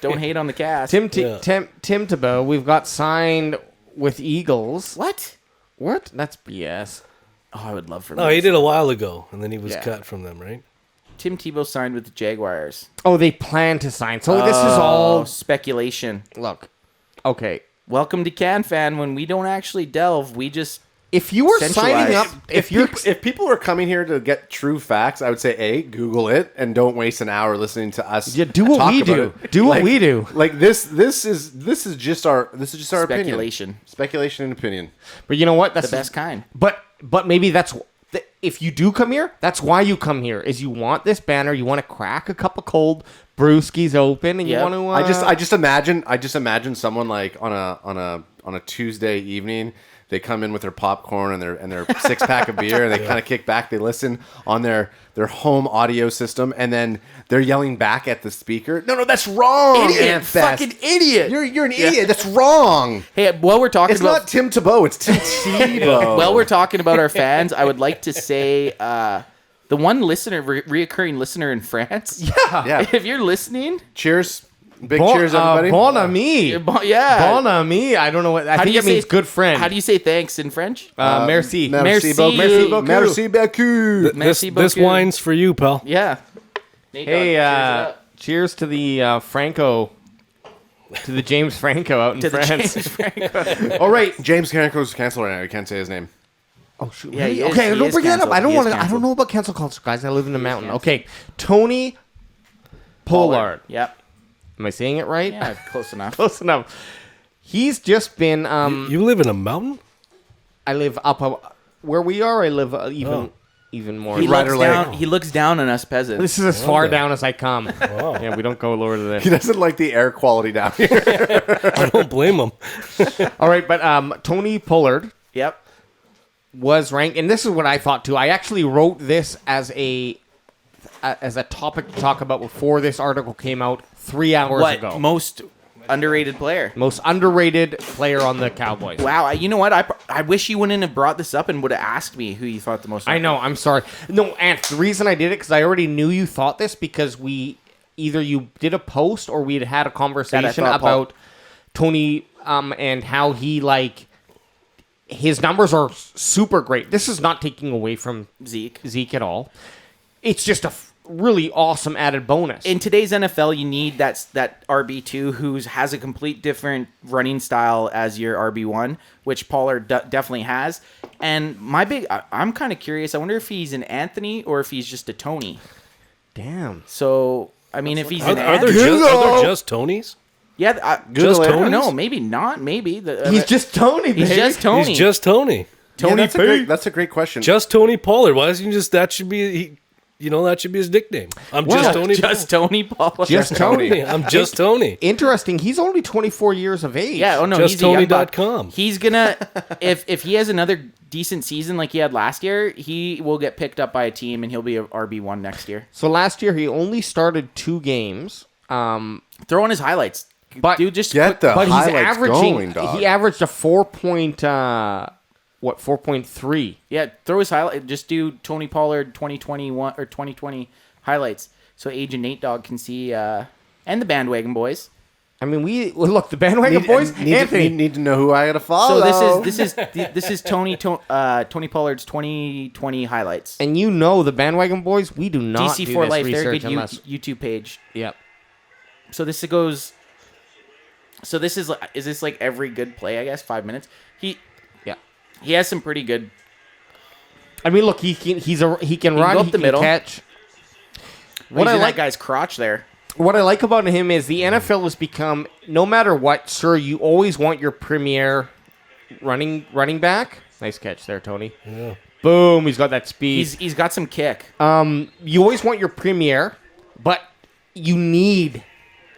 don't hate on the cast. Tim Tebow, we've got signed with Eagles. What? That's BS. Oh, I would love for. No, he did a while ago, and then he was cut from them, right? Tim Tebow signed with the Jaguars. Oh, they plan to sign. So this is all speculation. Look, okay. Welcome to CanFan. When we don't actually delve, we just. If you were signing up, if people are coming here to get true facts, I would say Google it and don't waste an hour listening to us. Yeah, do what we do. Do what we do. Like this is just our speculation. Speculation and opinion. But you know what? That's the best kind. But maybe that's if you do come here, that's why you come here. Is you want this banner, you want to crack a cup of cold brewskis open, and you want to. I just imagine someone like on a Tuesday evening. They come in with their popcorn and their 6-pack of beer, and they kind of kick back. They listen on their home audio system, and then they're yelling back at the speaker. No, that's wrong. Idiot, fucking idiot. You're an idiot. That's wrong. Hey, while we're talking it's not Tim Tebow. It's Tim Tebow. While we're talking about our fans, I would like to say the one listener, reoccurring listener in France. Yeah. If you're listening, cheers. Big cheers, everybody. Bon ami. Yeah. Bon ami. I don't know what. I think it means good friend. How do you say thanks in French? Merci. Merci beaucoup. Merci beaucoup. This wine's for you, pal. Yeah. Hey, cheers to the Franco. To the James Franco out in France. All right. James Franco's canceled right now. You can't say his name. Oh, shoot. Yeah, really? Okay, don't bring that up. I don't know about cancel culture, guys. I live in the mountain. Okay. Tony Pollard. Yep. Am I saying it right? Yeah, close enough. Close enough. He's just been. You live in a mountain? I live up where we are. I live even more. He looks down on us peasants. This is as far down as I come. Wow. Yeah, we don't go lower than this. He doesn't like the air quality down here. I don't blame him. All right, but Tony Pollard. Yep. Was ranked, and this is what I thought too. I actually wrote this as a topic to talk about before this article came out 3 hours ago. Most underrated player. Most underrated player on the Cowboys. Wow. You know what? I wish you wouldn't have brought this up and would have asked me who you thought the most. I know. I'm sorry. No, and the reason I did it because I already knew you thought this because either you did a post or we'd had a conversation about Tony and how he his numbers are super great. This is not taking away from Zeke at all. It's just really awesome added bonus. In today's NFL, you need that RB2 who has a complete different running style as your RB1, which Pollard definitely has. And I'm kind of curious. I wonder if he's an Anthony or if he's just a Tony. Damn. So, I mean, if he's Are an there Anthony, just Tonys? yeah, Just I don't Tonys? know. Maybe not. Maybe He's just Tony, baby. he's just Tony. He's just Tony. Tony. That's a great question. Just Tony Pollard. Why doesn't he just that should be that should be his nickname. I'm just Tony. Just Tony Pollard. Just Tony. I'm just Tony. Interesting. He's only 24 years of age. Yeah. Oh no. He's a young buck. JustTony.com. He's gonna if he has another decent season like he had last year, he will get picked up by a team and he'll be a RB1 next year. So last year he only started 2 games. Throw on his highlights. But Dude, just Get the but he's highlights averaging. going, dog. He averaged a 4.3. yeah, throw his highlight. Just do Tony Pollard 2021 or 2020 highlights, so Agent Nate Dog can see, and the bandwagon boys. I mean, look the bandwagon boys. Anthony, need to know who I gotta follow. So this is Tony Pollard's 2020 highlights. and you know the bandwagon boys. We do not DC do for this Life, they're a research good unless. YouTube page. Yep. So this goes. So this is this like every good play? I guess 5 minutes. Yeah. He has some pretty good. I mean, look, he can run. go up He the can middle. catch. What I I like- that guy's crotch there. What I like about him is the NFL has become, no matter what, sir, you always want your premier running back. Nice catch there, Tony. Yeah. Boom, he's got that speed. He's got some kick. You always want your premier, but you need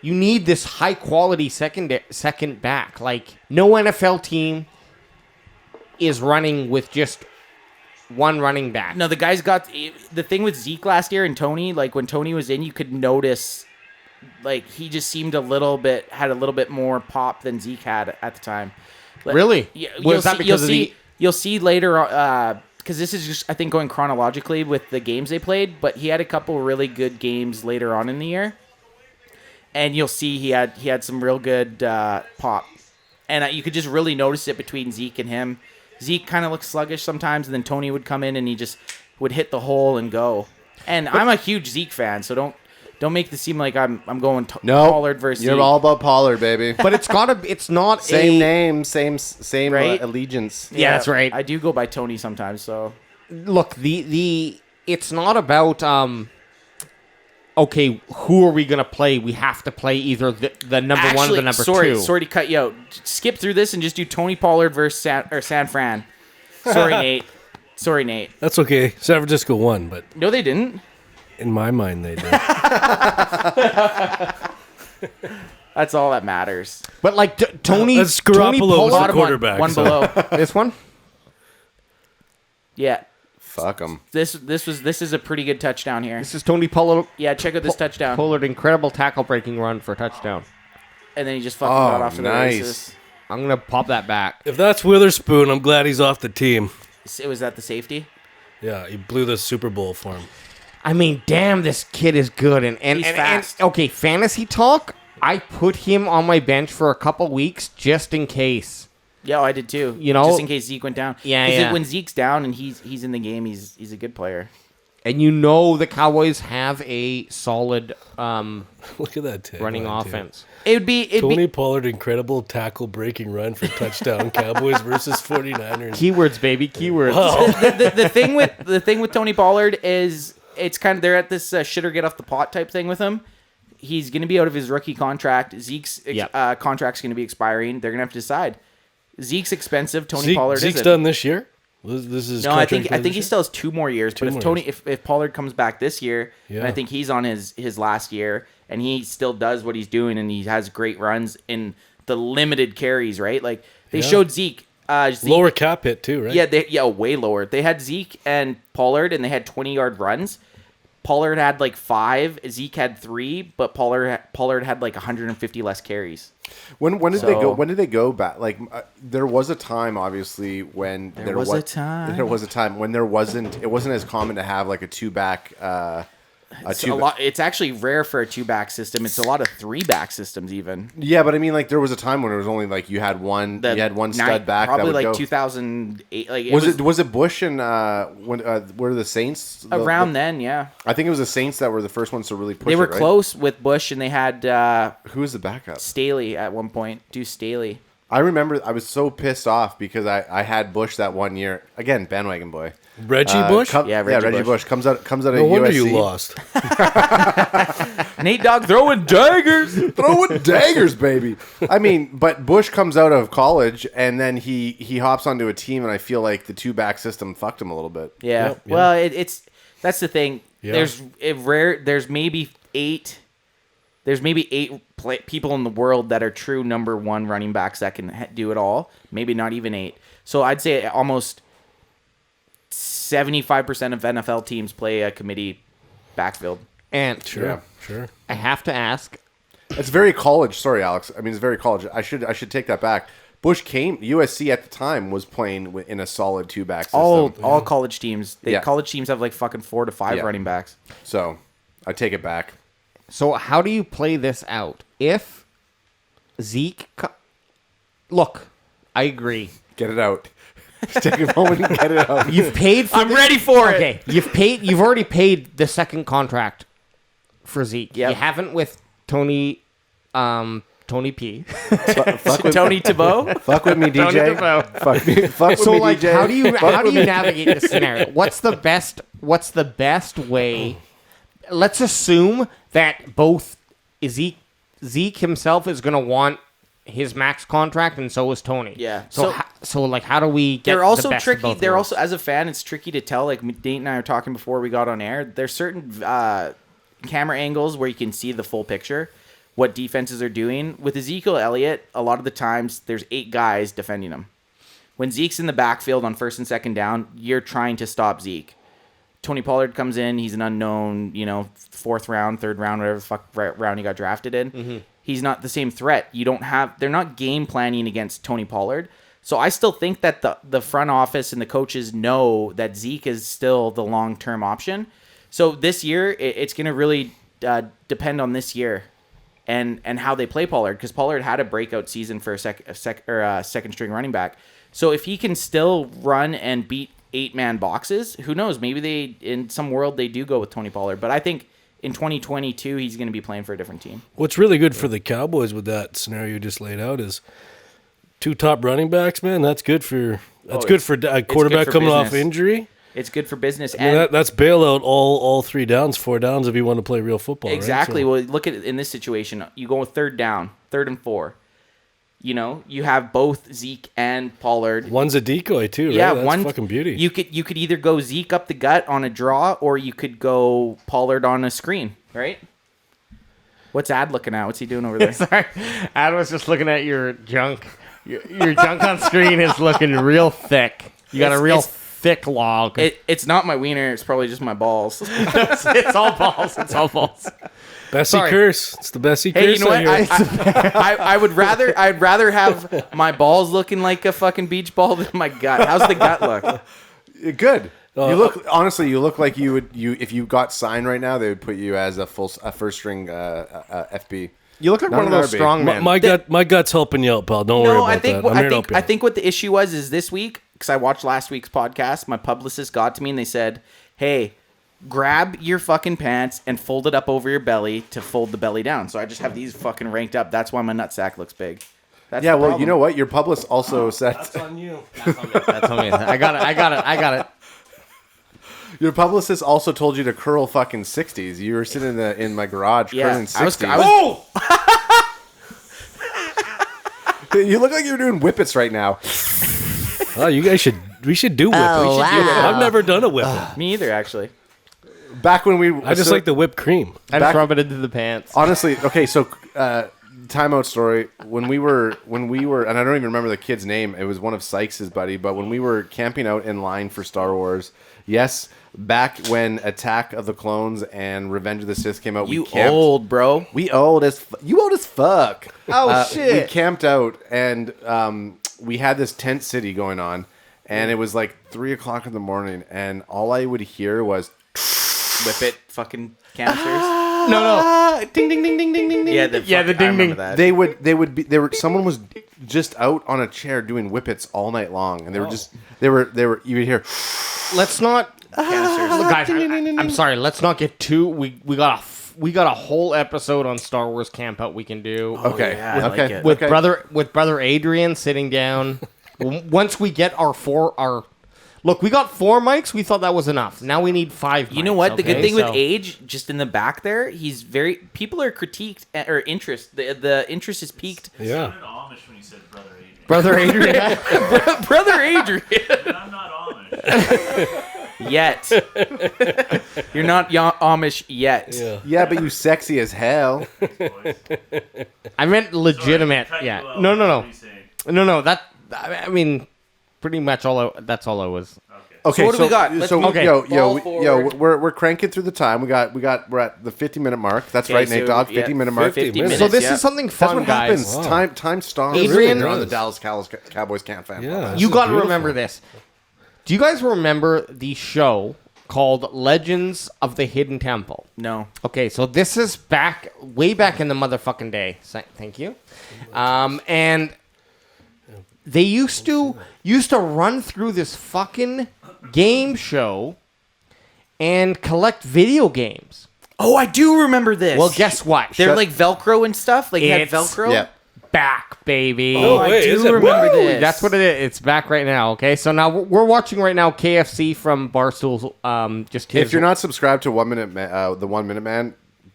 this high quality second back. Like no NFL team is running with just one running back. No, the guy's got the thing with Zeke last year and Tony. Like when Tony was in, you could notice, like he just seemed had a little bit more pop than Zeke had at the time. Like, Really? Yeah, Was that because of the? You'll see later because this is just I think going chronologically with the games they played. But he had a couple really good games later on in the year, and you'll see he had some real good pop, and you could just really notice it between Zeke and him. Zeke kind of looks sluggish sometimes, and then Tony would come in and he just would hit the hole and go. And I'm a huge Zeke fan, so don't make this seem like I'm going Pollard versus You're Zeke. all about Pollard, baby. But it's not Same a name, same Right? allegiance. Yeah, that's right. I do go by Tony sometimes, so Look, the it's not about okay, who are we gonna play? We have to play either the number one or the number two. Sorry to cut you out. Skip through this and just do Tony Pollard versus San Fran. Sorry, Nate. That's okay. San Francisco won, but No, they didn't. in my mind they did. That's all that matters. But like Tony, That's Tony Garoppolo was Pollard, the Bottom quarterback. one so- below. this one. Yeah, Fuck them. this is a pretty good touchdown here. This is Tony Pollard. Yeah, check out this touchdown. Pollard, incredible tackle breaking run for a touchdown. And then he just fucking got off to the nice. races. I'm gonna pop that back. If that's Witherspoon, I'm glad he's off the team. It was at the safety. Yeah, he blew the Super Bowl for him. I mean, damn, this kid is good. And He's fast. okay, fantasy talk. I put him on my bench for a couple weeks just in case. Yeah, I did too. You know- just in case Zeke went down. Yeah, 'Cause yeah. when Zeke's down and he's in the game, he's a good player. And you know the Cowboys have a solid Look at that tagline, running too. offense. It'd be Tony Pollard, incredible tackle breaking run for touchdown. Cowboys versus 49ers. Keywords, baby, keywords. the thing with Tony Pollard is it's kind of they're at this shit or get off the pot type thing with him. He's going to be out of his rookie contract. Zeke's Yep. contract's going to be expiring. They're going to have to decide. Zeke's expensive. Tony Pollard Zeke's isn't. done this year. This is No, I think he still has 2 more years. But more if Pollard comes back this year, and I Yeah. think he's on his last year, and he still does what he's doing, and he has great runs in the limited carries, right? Like they showed Zeke. Zeke lower cap hit too, right? Yeah, way lower. They had Zeke and Pollard, and they had 20-yard runs. Pollard had like 5, Zeke had 3, but Pollard had like 150 less carries. When did So- they go? When did they go back? Like there was a time, obviously, when There was a time. There was a time when there wasn't. It wasn't as common to have like a 2-back It's a lot. It's actually rare for a 2-back system. It's a lot of 3-back systems even. Yeah, but I mean, like there was a time when it was only like you had one stud back. Probably that would like go. 2008. Like Was it Bush and when were the Saints around then? Yeah, I think it was the Saints that were the first ones to really push. they were it, right? close with Bush, and they had Who was the backup? Staley at one point. Deuce Staley. I remember I was so pissed off because I had Bush that one year. Again, bandwagon boy. Reggie Bush? Yeah, Reggie Bush comes out of No wonder USC. you lost. Nate Dogg throwing daggers. Throwing daggers, baby. I mean, but Bush comes out of college and then he hops onto a team, and I feel like the 2-back system fucked him a little bit. Yeah. Yep, yeah. Well, it's that's the thing. Yeah. There's maybe 8 people in the world that are true number 1 running backs that can do it all. Maybe not even 8. So I'd say almost 75% of NFL teams play a committee backfield. And Sure. I have to ask, It's very college. Sorry, Alex. I mean, it's very college. I should take that back. Bush USC at the time was playing in a solid 2-back system. All college teams. Yeah. College teams have like fucking 4 to 5 Yeah. running backs. So I take it back. so how do you play this out? If Zeke... Look, I agree. Get it out. Just take a moment and get it out. You've paid for I'm ready for it. Okay, you've already paid the second contract for Zeke. Yep. You haven't with Tony P. Fuck with, Tony Tebow. fuck with me, DJ. Tebow. Fuck with So me, like DJ. how do you Fuck with me. navigate this scenario? What's the best way? Let's assume that both Zeke himself is going to want his max contract, and so is Tony. Yeah. So like, how do we get? They're also the best of tricky. both They're worlds? also, as a fan, it's tricky to tell. Like Nate and I were talking before we got on air. There's certain camera angles where you can see the full picture, what defenses are doing. With Ezekiel Elliott, a lot of the times there's 8 guys defending him. When Zeke's in the backfield on 1st and 2nd down, you're trying to stop Zeke. Tony Pollard comes in. He's an unknown, 4th round, 3rd round, whatever the fuck round he got drafted in. Mm-hmm. He's not the same threat. They're not game planning against Tony Pollard. So I still think that the front office and the coaches know that Zeke is still the long-term option. So this year, it's going to really depend on this year and how they play Pollard, because Pollard had a breakout season for a second-string running back. So if he can still run and beat 8-man boxes, who knows? Maybe in some world they do go with Tony Pollard. But I think in 2022 he's going to be playing for a different team. What's really good for the Cowboys with that scenario you just laid out is 2 top running backs, man. That's good for a quarterback for coming off business. injury. It's good for business. I mean, that's bailout all 3 downs, 4 downs if you want to play real football. Exactly. Right? Well, look at it in this situation. You go with 3rd down, 3rd and 4. You have both Zeke and Pollard. One's a decoy too, right? Yeah, That's fucking beauty. You could either go Zeke up the gut on a draw, or you could go Pollard on a screen, right? What's Ad looking at? What's he doing over there? Sorry, Adam was just looking at your junk. Your junk on screen is looking real thick. You got a real thick log. It's not my wiener. It's probably just my balls. It's all balls. It's all balls. Bessie Sorry. Curse. It's the Bessie Hey, Curse. you know what? I hear. I'd rather have my balls looking like a fucking beach ball than my gut. How's the gut look? Good. You look like you would if you got signed right now, they would put you as a 1st string FB. You look like Not one of an those RB. strong men. My gut's helping you out, pal. Don't worry No, about I think that. I'm here to help you. I think what the issue was is this week, because I watched last week's podcast, my publicist got to me and they said, "Hey, grab your fucking pants and fold it up over your belly to fold the belly down." So I just have these fucking ranked up. That's why my nutsack looks big. That's Yeah, the well, problem. you know what? Your publicist also said That's on you. That's on me. I got it. your publicist also told you to curl fucking 60s. You were sitting in my garage Yeah, curling 60s. I was You look like you're doing whippets right now. Oh, you guys we should do whip. Oh, We should do it. wow. I've never done a whip. me either, actually. Back when we, I just like the whipped cream. I just rub it into the pants. honestly. Okay, so timeout story. When we were, and I don't even remember the kid's name. It was one of Sykes's buddy. But when we were camping out in line for Star Wars, yes, back when Attack of the Clones and Revenge of the Sith came out, You we camped. old, bro. We old as you old as fuck. Oh, shit. We camped out and we had this tent city going on, and it was like 3:00 in the morning, and all I would hear was Whip it, fucking canisters. No. Ding ding ding ding ding ding ding. Yeah, the Yeah, the fuck- I ding, remember ding. that. They were someone was just out on a chair doing whippets all night long, and they were you would hear Let's not. Canisters. Guys, I'm sorry. Let's not get too. We got a whole episode on Star Wars camp out we can do. okay yeah, I like okay it. With okay. brother Adrian sitting down. Once we get our look, we got 4 mics. We thought that was enough. Now we need 5. You know mics, what? The good okay? thing with So- Age, just in the back there, he's very. People are critiqued or interest. The interest is peaked. Yeah. I'm Amish when you said brother Adrian. brother Adrian. Brother Adrian. And I'm not Amish. Yet. You're not Amish yet. Yeah. Yeah, but you sexy as hell. Boys. I meant legitimate. Cut you Yeah. out. No. What are you saying? No. I mean, pretty much that's all I was. Okay, So what do we got? Let's So move ball forward. we're cranking through the time. We're at the 50-minute mark. That's Okay, right, Nate so, Dogg. yeah, 50-minute mark. 50 minutes. So this yeah. is something That's fun, what guys. happens. Time stops. Adrian- You're on the Dallas Cowboys can't fan. Yeah. You This is got to beautiful. remember this. Do you guys remember the show called Legends of the Hidden Temple? No. Okay, so this is way back in the motherfucking day. Thank you. And they used to run through this fucking game show and collect video games. Oh, I do remember this. Well, guess what? They're like Velcro and stuff. Like had It's- Velcro. Yeah. back, baby. Oh, I wait, do is it? remember Woo! this. That's what it is. It's back right now. Okay, so now we're watching right now KFC from Barstool's. Just If you're not subscribed to 1 Minute the 1 Minute Man,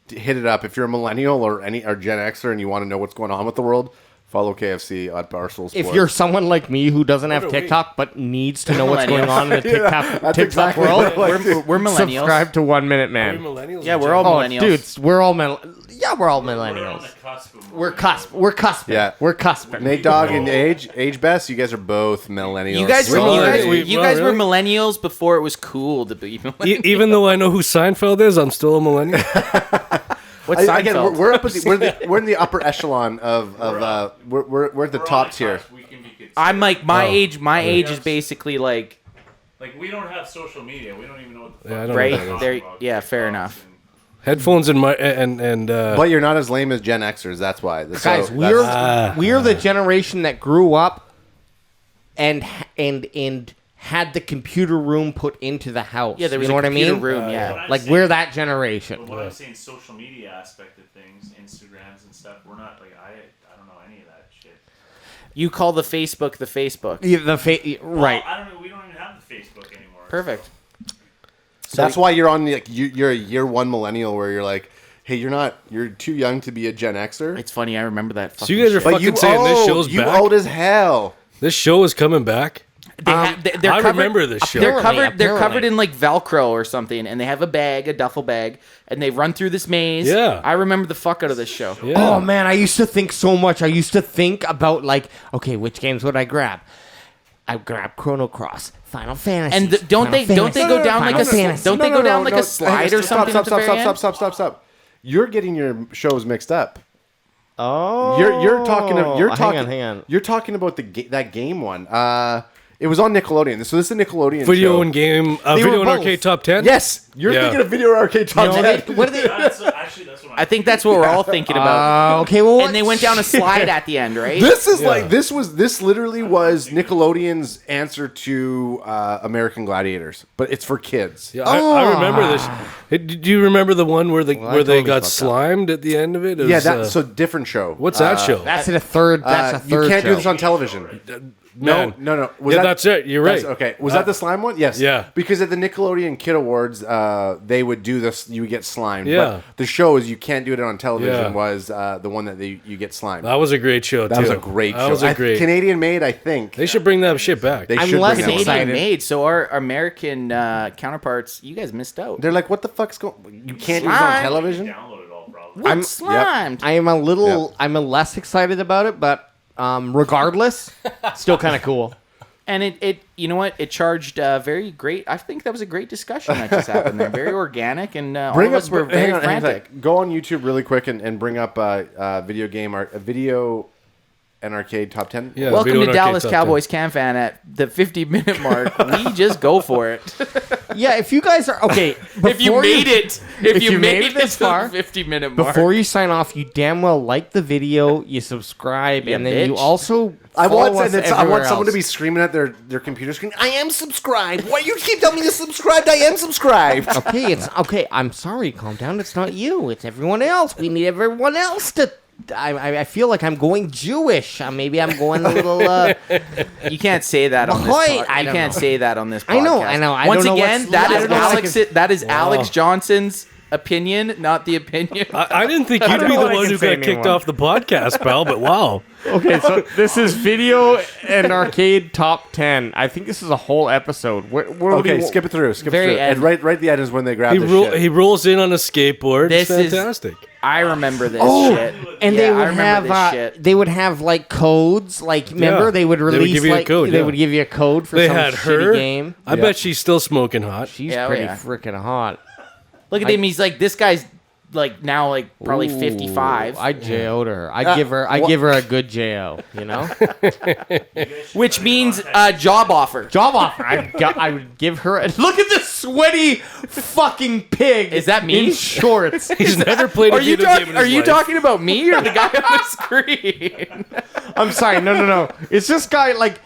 hit it up. If you're a millennial or Gen Xer and you want to know what's going on with the world, follow KFC at Barstool Sports. if you're someone like me who doesn't have TikTok but needs to know what's going on in the TikTok exactly world, what we're millennials. subscribe to 1 Minute Are Man. we millennials? Yeah, in we're all Oh, millennials. dudes, we're all We're on millennials. the cusp of We're cusping. Yeah. We're cusping. Nate Dogg and Age Best, you guys are both millennials. You guys, Really? you guys were Really? millennials before it was cool to be millennials. Even though I know who Seinfeld is, I'm still a millennial. What's Again, Seinfeld? we're up at we're in the upper echelon of we're at the top tier. We can be considered. I'm like my Oh. age. My age is Yes. basically like Like, we don't have social media. We don't even know what the Yeah, I fuck don't we're right know what talking there. about. Yeah, fair TikToks enough. and- Headphones and my and But you're not as lame as Gen Xers. That's why. Guys, we're the generation that grew up and had the computer room put into the house. Yeah, there was you know a what I computer mean? room. But Yeah. I'm Like saying- we're that generation. But what I'm saying, social media aspect of things, Instagrams and stuff, we're not, like, I don't know any of that shit. You call the Facebook the Facebook. Yeah, right. Well, I don't know. We don't even have the Facebook anymore. Perfect. That's why you're on the you're a year one millennial where you're like, hey, you're too young to be a Gen Xer. It's funny. I remember that. So you guys are fucking fucking saying this show's you back? old as hell. This show is coming back. shit. They're I covered, remember this show. They're Apparently, covered apparently. in like Velcro or something, and they have a duffel bag, and they run through this maze. Yeah. I remember the fuck out of this show. Yeah. Oh man, I used to think so much. I used to think about like, okay, which games would I grab? I grab Chrono Cross, Final Fantasy. And don't they go down like a don't they go down like a slide or something? at the very end? Stop. You're getting your shows mixed up. Oh, You're talking. Hang on. You're talking about that game one. It was on Nickelodeon. So this is a Nickelodeon Video show. and game, They video were and both. arcade top 10. Yes, you're Yeah. thinking of Video Arcade Top No, 10. what are they? That's what I think that's what we're all thinking about. Okay, well, And they went down a slide at the end, right? This is Yeah. like this literally was Nickelodeon's answer to American Gladiators, but it's for kids. Yeah, I remember this. Hey, do you remember the one where they I where they totally got fucked up. slimed at the end of it? It Yeah, was, that's so different show. what's that show? That's a third. That's a third. You can't show. do this on television. Man. No. Yeah, that's it. You're right. Okay. Was that the slime one? Yes. Yeah. Because at the Nickelodeon Kid Awards, they would do this. You would get slimed. Yeah. But the show is you can't do it on television. Yeah. Was the one that you get slimed. That was a great show. That was a great show. That was a great. Canadian made, I think. They should bring that shit back. They I'm should less bring that one. excited. Canadian made, so our American counterparts, you guys missed out. They're like, what the fuck's going? You can't do this on Slime. television. Download it all, probably. What I'm- slimed? I am a little. I'm a less excited about it, but regardless, still kind of cool. And it you know what? It charged very great. I think that was a great discussion that just happened there. Very organic, and all of us were very hang on a frantic. sec. Go on YouTube really quick and bring up video and arcade top 10. Yeah, Welcome video to and arcade Dallas top Cowboys Cam Fan at the 50-minute mark. We just go for it. Yeah, if you guys are okay, If you made it, if you made it this to the far, 50-minute mark. before you sign off, you damn well like the video, you subscribe, Yeah, and then you bitch. also I follow want, us I want everywhere someone to be else. screaming at their computer screen. I am subscribed. Why you keep telling me to subscribe? I am subscribed. Okay, it's okay. I'm sorry. Calm down. It's not you. It's everyone else. We need everyone else to. I feel like I'm going Jewish. Maybe I'm going a little. You can't say that on this Ahoy! podcast. I You don't can't know. say that on this podcast. I know. I Once don't know again, what's- that I is don't know what I Alex. That is Alex Johnson's opinion, not the opinion. I didn't think you'd don't be know the what I one can who say got kicked anymore. off the podcast, pal. But wow. Okay, so this is video and arcade top 10. I think this is a whole episode. Okay, skip it through. Skip it Very through. end. And right the end is when they grab the shit. He rolls in on a skateboard. This It's is- fantastic. I remember this Oh, shit. and Yeah, they I would remember have this shit. they would have like codes. Like remember Yeah. they would They would release give you a like code, they yeah. would give you a code for They some had shitty her. game. I bet she's still smoking hot. She's Yeah, oh, pretty yeah. freaking hot. Look at him. He's like, this guy's like now like probably Ooh, 55, I JO'd her. I give her a good JO. You know, which means a job offer. job offer. I would give her. Look at this sweaty fucking pig. Is that me? in shorts? He's never played a Are you, video game in his are you life. talking about me or the guy on the screen? I'm sorry. No. It's this guy. Like,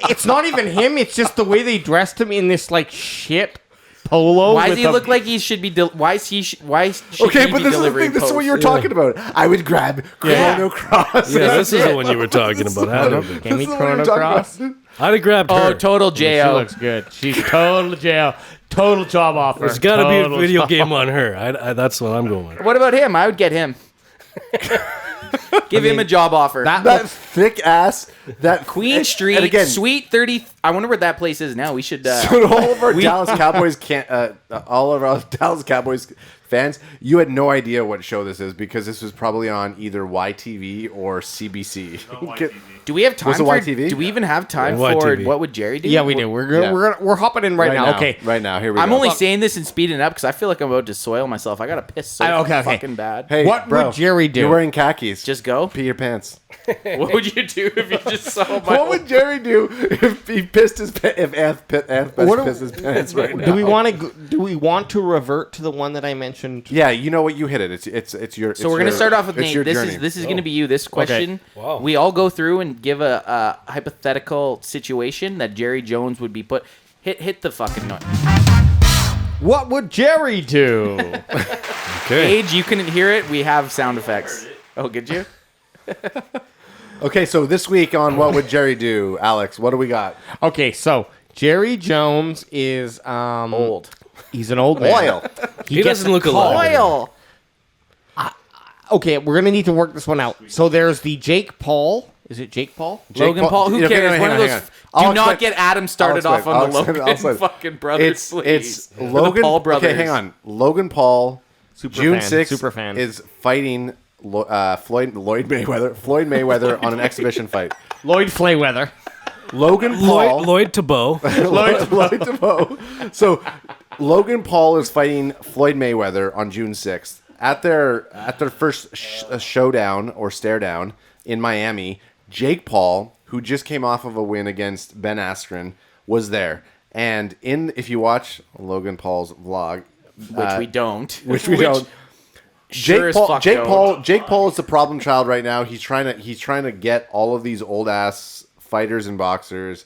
it's not even him. It's just the way they dressed him in this like shit polo. Why does with he a- look like he should be? Why should Okay, he but be this is the delivering thing. This is what posts? you were talking about. I would grab Chrono Cross. Yeah, this is it. the one you were talking about. Had to have been. Give me This is what we were Chrono talking Cross. about. I'd have grabbed Oh, her. total She Jo. looks good. She's total JO. Total job offer. There's got to be a Total video job game on her. That's what I'm going with. What about him? I would get him. Give him a job offer. That thick ass. That Queen Street, And again, Suite 30. I wonder where that place is now. We should. so all of our Dallas Cowboys all of our Dallas Cowboys fans, you had no idea what show this is because this was probably on either YTV or CBC. Do we have time Was it for? YTV? Do we even have time Yeah, for YTV. what would Jerry do? Yeah, we do. We're hopping in right now. Okay. right now. Here we go. I'm only saying this and speeding up because I feel like I'm about to soil myself. I gotta piss so Okay. fucking bad. Hey, What bro, would Jerry do? You're wearing khakis. Just go. pee your pants. What would you do if you just saw my? What would Jerry do if he pissed his if Anth pissed his pants right now? Do we want to revert to the one that I mentioned? Yeah, you know what? You hit it. It's your. So we're gonna start off with it's Nate. your This journey. is gonna be you. This question. Wow. We all go through and give a hypothetical situation that Jerry Jones would be put. Hit the fucking note. What would Jerry do? Okay. Age, you couldn't hear it. We have sound effects. Oh, could you? Okay, so this week on What Would Jerry Do, Alex, what do we got? Okay, so Jerry Jones is Old. He's an old man. Oil. He gets doesn't a look call. alive. Oil. Okay, we're gonna need to work this one out. So there's the Jake Paul. Is it Jake Paul? Logan Paul. Who Okay, cares? hang One on, of those. hang on. Do I'll not explain- get Adam started I'll off explain. on I'll the explain. Logan I'll explain. fucking brothers. It's please. Or the Logan Paul brothers. Okay, hang on. Logan Paul, Super June fan, 6th, super fan. is fighting Floyd Mayweather on an exhibition fight. Lloyd Flayweather. Logan Paul. Lloyd Tebow. Lloyd Tebow. So Logan Paul is fighting Floyd Mayweather on June 6th at their first showdown or stare down in Miami. Jake Paul, who just came off of a win against Ben Askren, was there. And if you watch Logan Paul's vlog, Which we don't. which we don't. Sure as fuck don't. Jake Paul is the problem child right now. He's trying to get all of these old ass fighters and boxers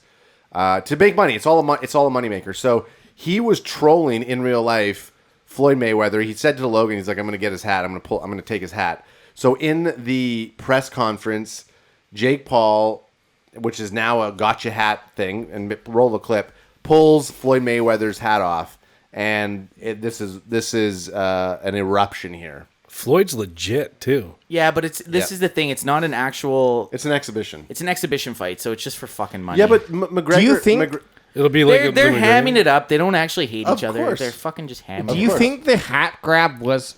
to make money. It's all a moneymaker. So he was trolling in real life Floyd Mayweather. He said to Logan, he's like, "I'm going to get his hat. I'm going to take his hat." So in the press conference, Jake Paul, which is now a gotcha hat thing, and roll the clip, pulls Floyd Mayweather's hat off, and this is an eruption here. Floyd's legit too. Yeah, but this is the thing. It's not an actual. It's an exhibition. It's an exhibition fight, so it's just for fucking money. Yeah, but McGregor. Do you think- It'll be like they're hamming it up. They don't actually hate Of each other. course. They're fucking just hamming. Do it you up. think the hat grab was?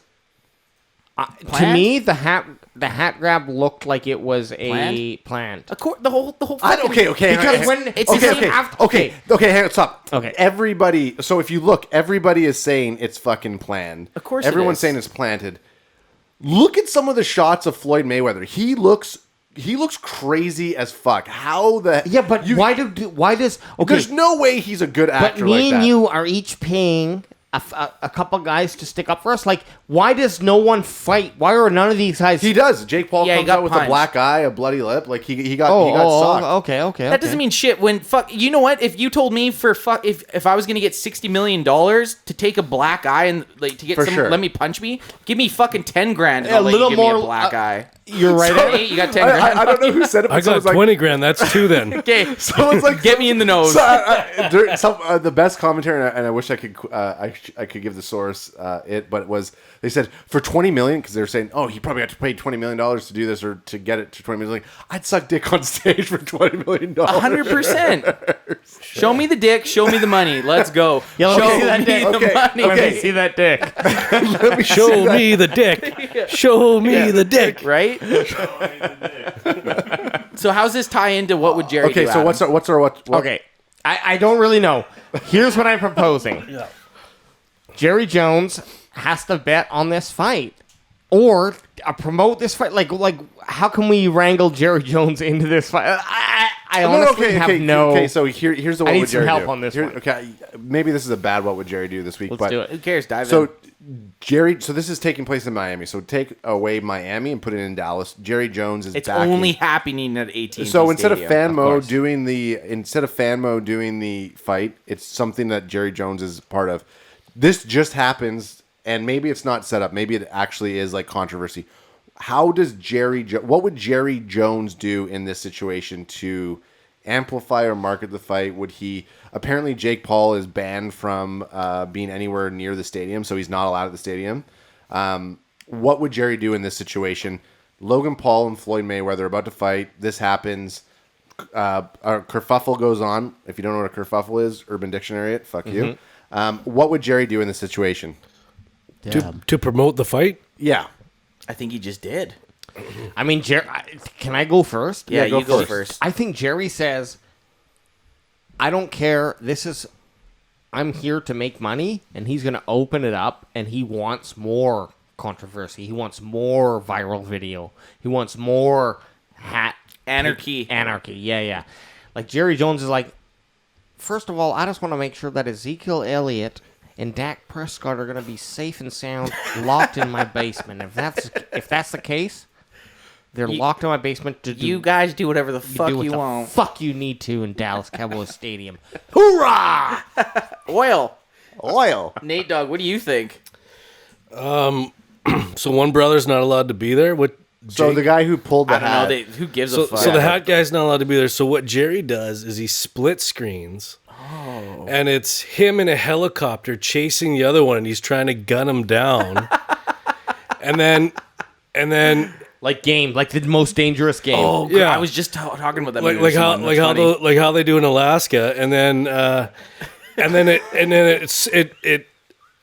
To Planned? me, the hat grab looked like it was a Planned? planned. The whole fucking, Okay. Because hang on. when it's the same after- Okay, hang on, stop. Okay. Everybody. So if you look, everybody is saying it's fucking planned. Of course it everyone's is. saying it's planted. Look at some of the shots of Floyd Mayweather. He looks he looks crazy as fuck. How the Yeah, but why does okay? There's no way he's a good But actor me like and that. you are each paying a couple guys to stick up for us. Like, why does no one fight? Why are none of these guys? He does. Jake Paul Yeah, he comes got out with punched. a black eye, a bloody lip. Like he got socked. okay. That doesn't mean shit. When you know what? If you told me if I was gonna get $60 million to take a black eye and like to get For someone sure. let me punch me, give me fucking $10,000 and Yeah, I'll a let little you give more, me a black eye. You're right. Hey, you got $10,000. I don't know who said it. But I got someone's like, 20 grand. That's 2 then. Okay, someone's like, get me in the nose. So, the best commentary, and I wish I could I could give the source but it was they said for $20 million because they were saying, oh, he probably got to pay $20 million to do this or to get it to $20 million. Like, I'd suck dick on stage for $20 million. 100%. Show me the dick. Show me the money. Let's go. Yeah, let me show see that me dick. the Okay, money. okay. See that dick. Let me Show see that. me the dick. Show me the dick. Right? So how's this tie into what would Jerry Okay, do? so Adam? what's our what? Okay, I don't really know. Here's what I'm proposing. Yeah. Jerry Jones has to bet on this fight or promote this fight. Like how can we wrangle Jerry Jones into this fight? I honestly have no. Okay, so here's the what I need would some Jerry help do. on this Here- one. Okay, maybe this is a bad what would Jerry do this week. Let's but do it. Who cares? Dive So in. so this is taking place in Miami. So take away Miami and put it in Dallas. Jerry Jones is It's backing. only happening at AT&T So instead of Stadium. Fanmo doing the fight, it's something that Jerry Jones is part of. This just happens, and maybe it's not set up. Maybe it actually is like controversy. How does what would Jerry Jones do in this situation to amplify or market the fight? Would he? Apparently, Jake Paul is banned from being anywhere near the stadium, so he's not allowed at the stadium. What would Jerry do in this situation? Logan Paul and Floyd Mayweather are about to fight. This happens. A kerfuffle goes on. If you don't know what a kerfuffle is, Urban Dictionary it. Fuck you. What would Jerry do in this situation? To promote the fight? Yeah. I think he just did. I mean, Jerry. Can I go first? Yeah, go you go first. first. I think Jerry says, I don't care. I'm here to make money, and he's going to open it up, and he wants more controversy. He wants more viral video. He wants more Anarchy. Anarchy, yeah. Like, Jerry Jones is like, first of all, I just want to make sure that Ezekiel Elliott and Dak Prescott are going to be safe and sound, locked in my basement. If that's the case, they're locked in my basement to do. You guys do whatever the fuck do what you the want. fuck you need to in Dallas Cowboys Stadium. Hoorah! Oil. Nate Dogg, what do you think? So one brother's not allowed to be there? What? So Jake- the guy who pulled the I don't hat. know. Who gives So, a fuck? so the hat guy's not allowed to be there. So what Jerry does is he split screens. Oh. And it's him in a helicopter chasing the other one, and he's trying to gun him down. and then Like the most dangerous game. Oh, Yeah. I was just talking about that. like movie with how someone. like That's how funny. how they do in Alaska, and then it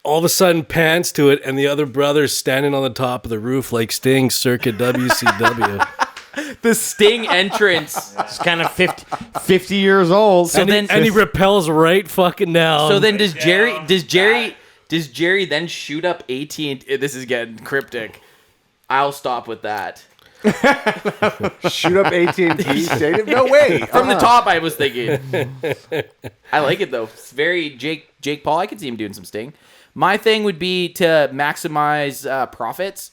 all of a sudden pans to it, and the other brother's standing on the top of the roof like Sting circa WCW. the Sting entrance. It's kind of 50 years old. So then, And he repels right fucking down. so then, does Jerry then shoot up AT&T? This is getting cryptic. I'll stop with that. Shoot up AT&T Stadium? No way. From the top, I was thinking. I like it though. It's very Jake Paul. I could see him doing some Sting. My thing would be to maximize profits.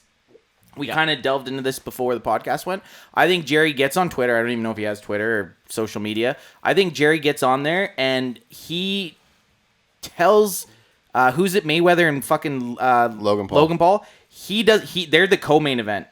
We kind of delved into this before the podcast went. I think Jerry gets on Twitter. I don't even know if he has Twitter or social media. I think Jerry gets on there and he tells who's it, Mayweather and fucking Logan Paul. Logan Paul. They're the co-main event.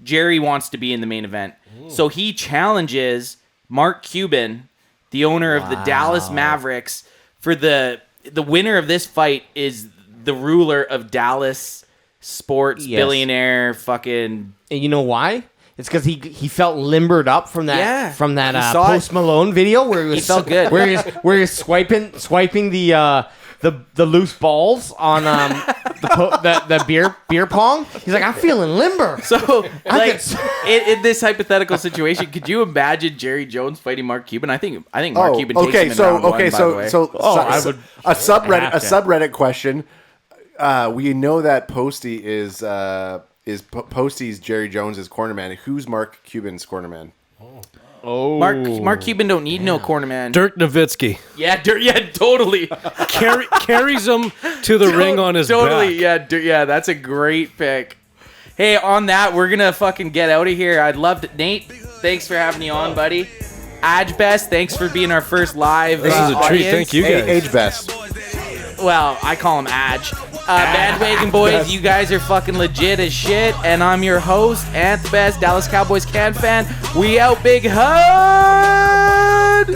Jerry wants to be in the main event. So he challenges Mark Cuban, the owner of the Dallas Mavericks, for the winner of this fight is the ruler of Dallas sports, Yes. billionaire, fucking. And you know why? It's because he felt limbered up from that Yeah, from that he saw Post Malone video where he was felt good. where he's swiping the loose balls on the beer pong. He's like, I'm feeling limber. So, like, could- in this hypothetical situation, could you imagine Jerry Jones fighting Mark Cuban? I think Mark Cuban takes him in round one, by the way. I would a have to. subreddit question. We know that Posty is Posty's Jerry Jones as cornerman. Who's Mark Cuban's cornerman? Oh, Mark Cuban don't need no corner man. Dirk Nowitzki Yeah, totally. carries him to the ring on his Totally, back. yeah, that's a great pick. Hey, on that, we're gonna fucking get out of here. I'd love to, Nate. Thanks for having me on, buddy. Best, thanks for being our first live. This is a treat. audience. Thank you guys. Age best. Well, I call him Bandwagon Boys, you guys are fucking legit as shit. And I'm your host, Best, Dallas Cowboys fan. We out, Big Hud!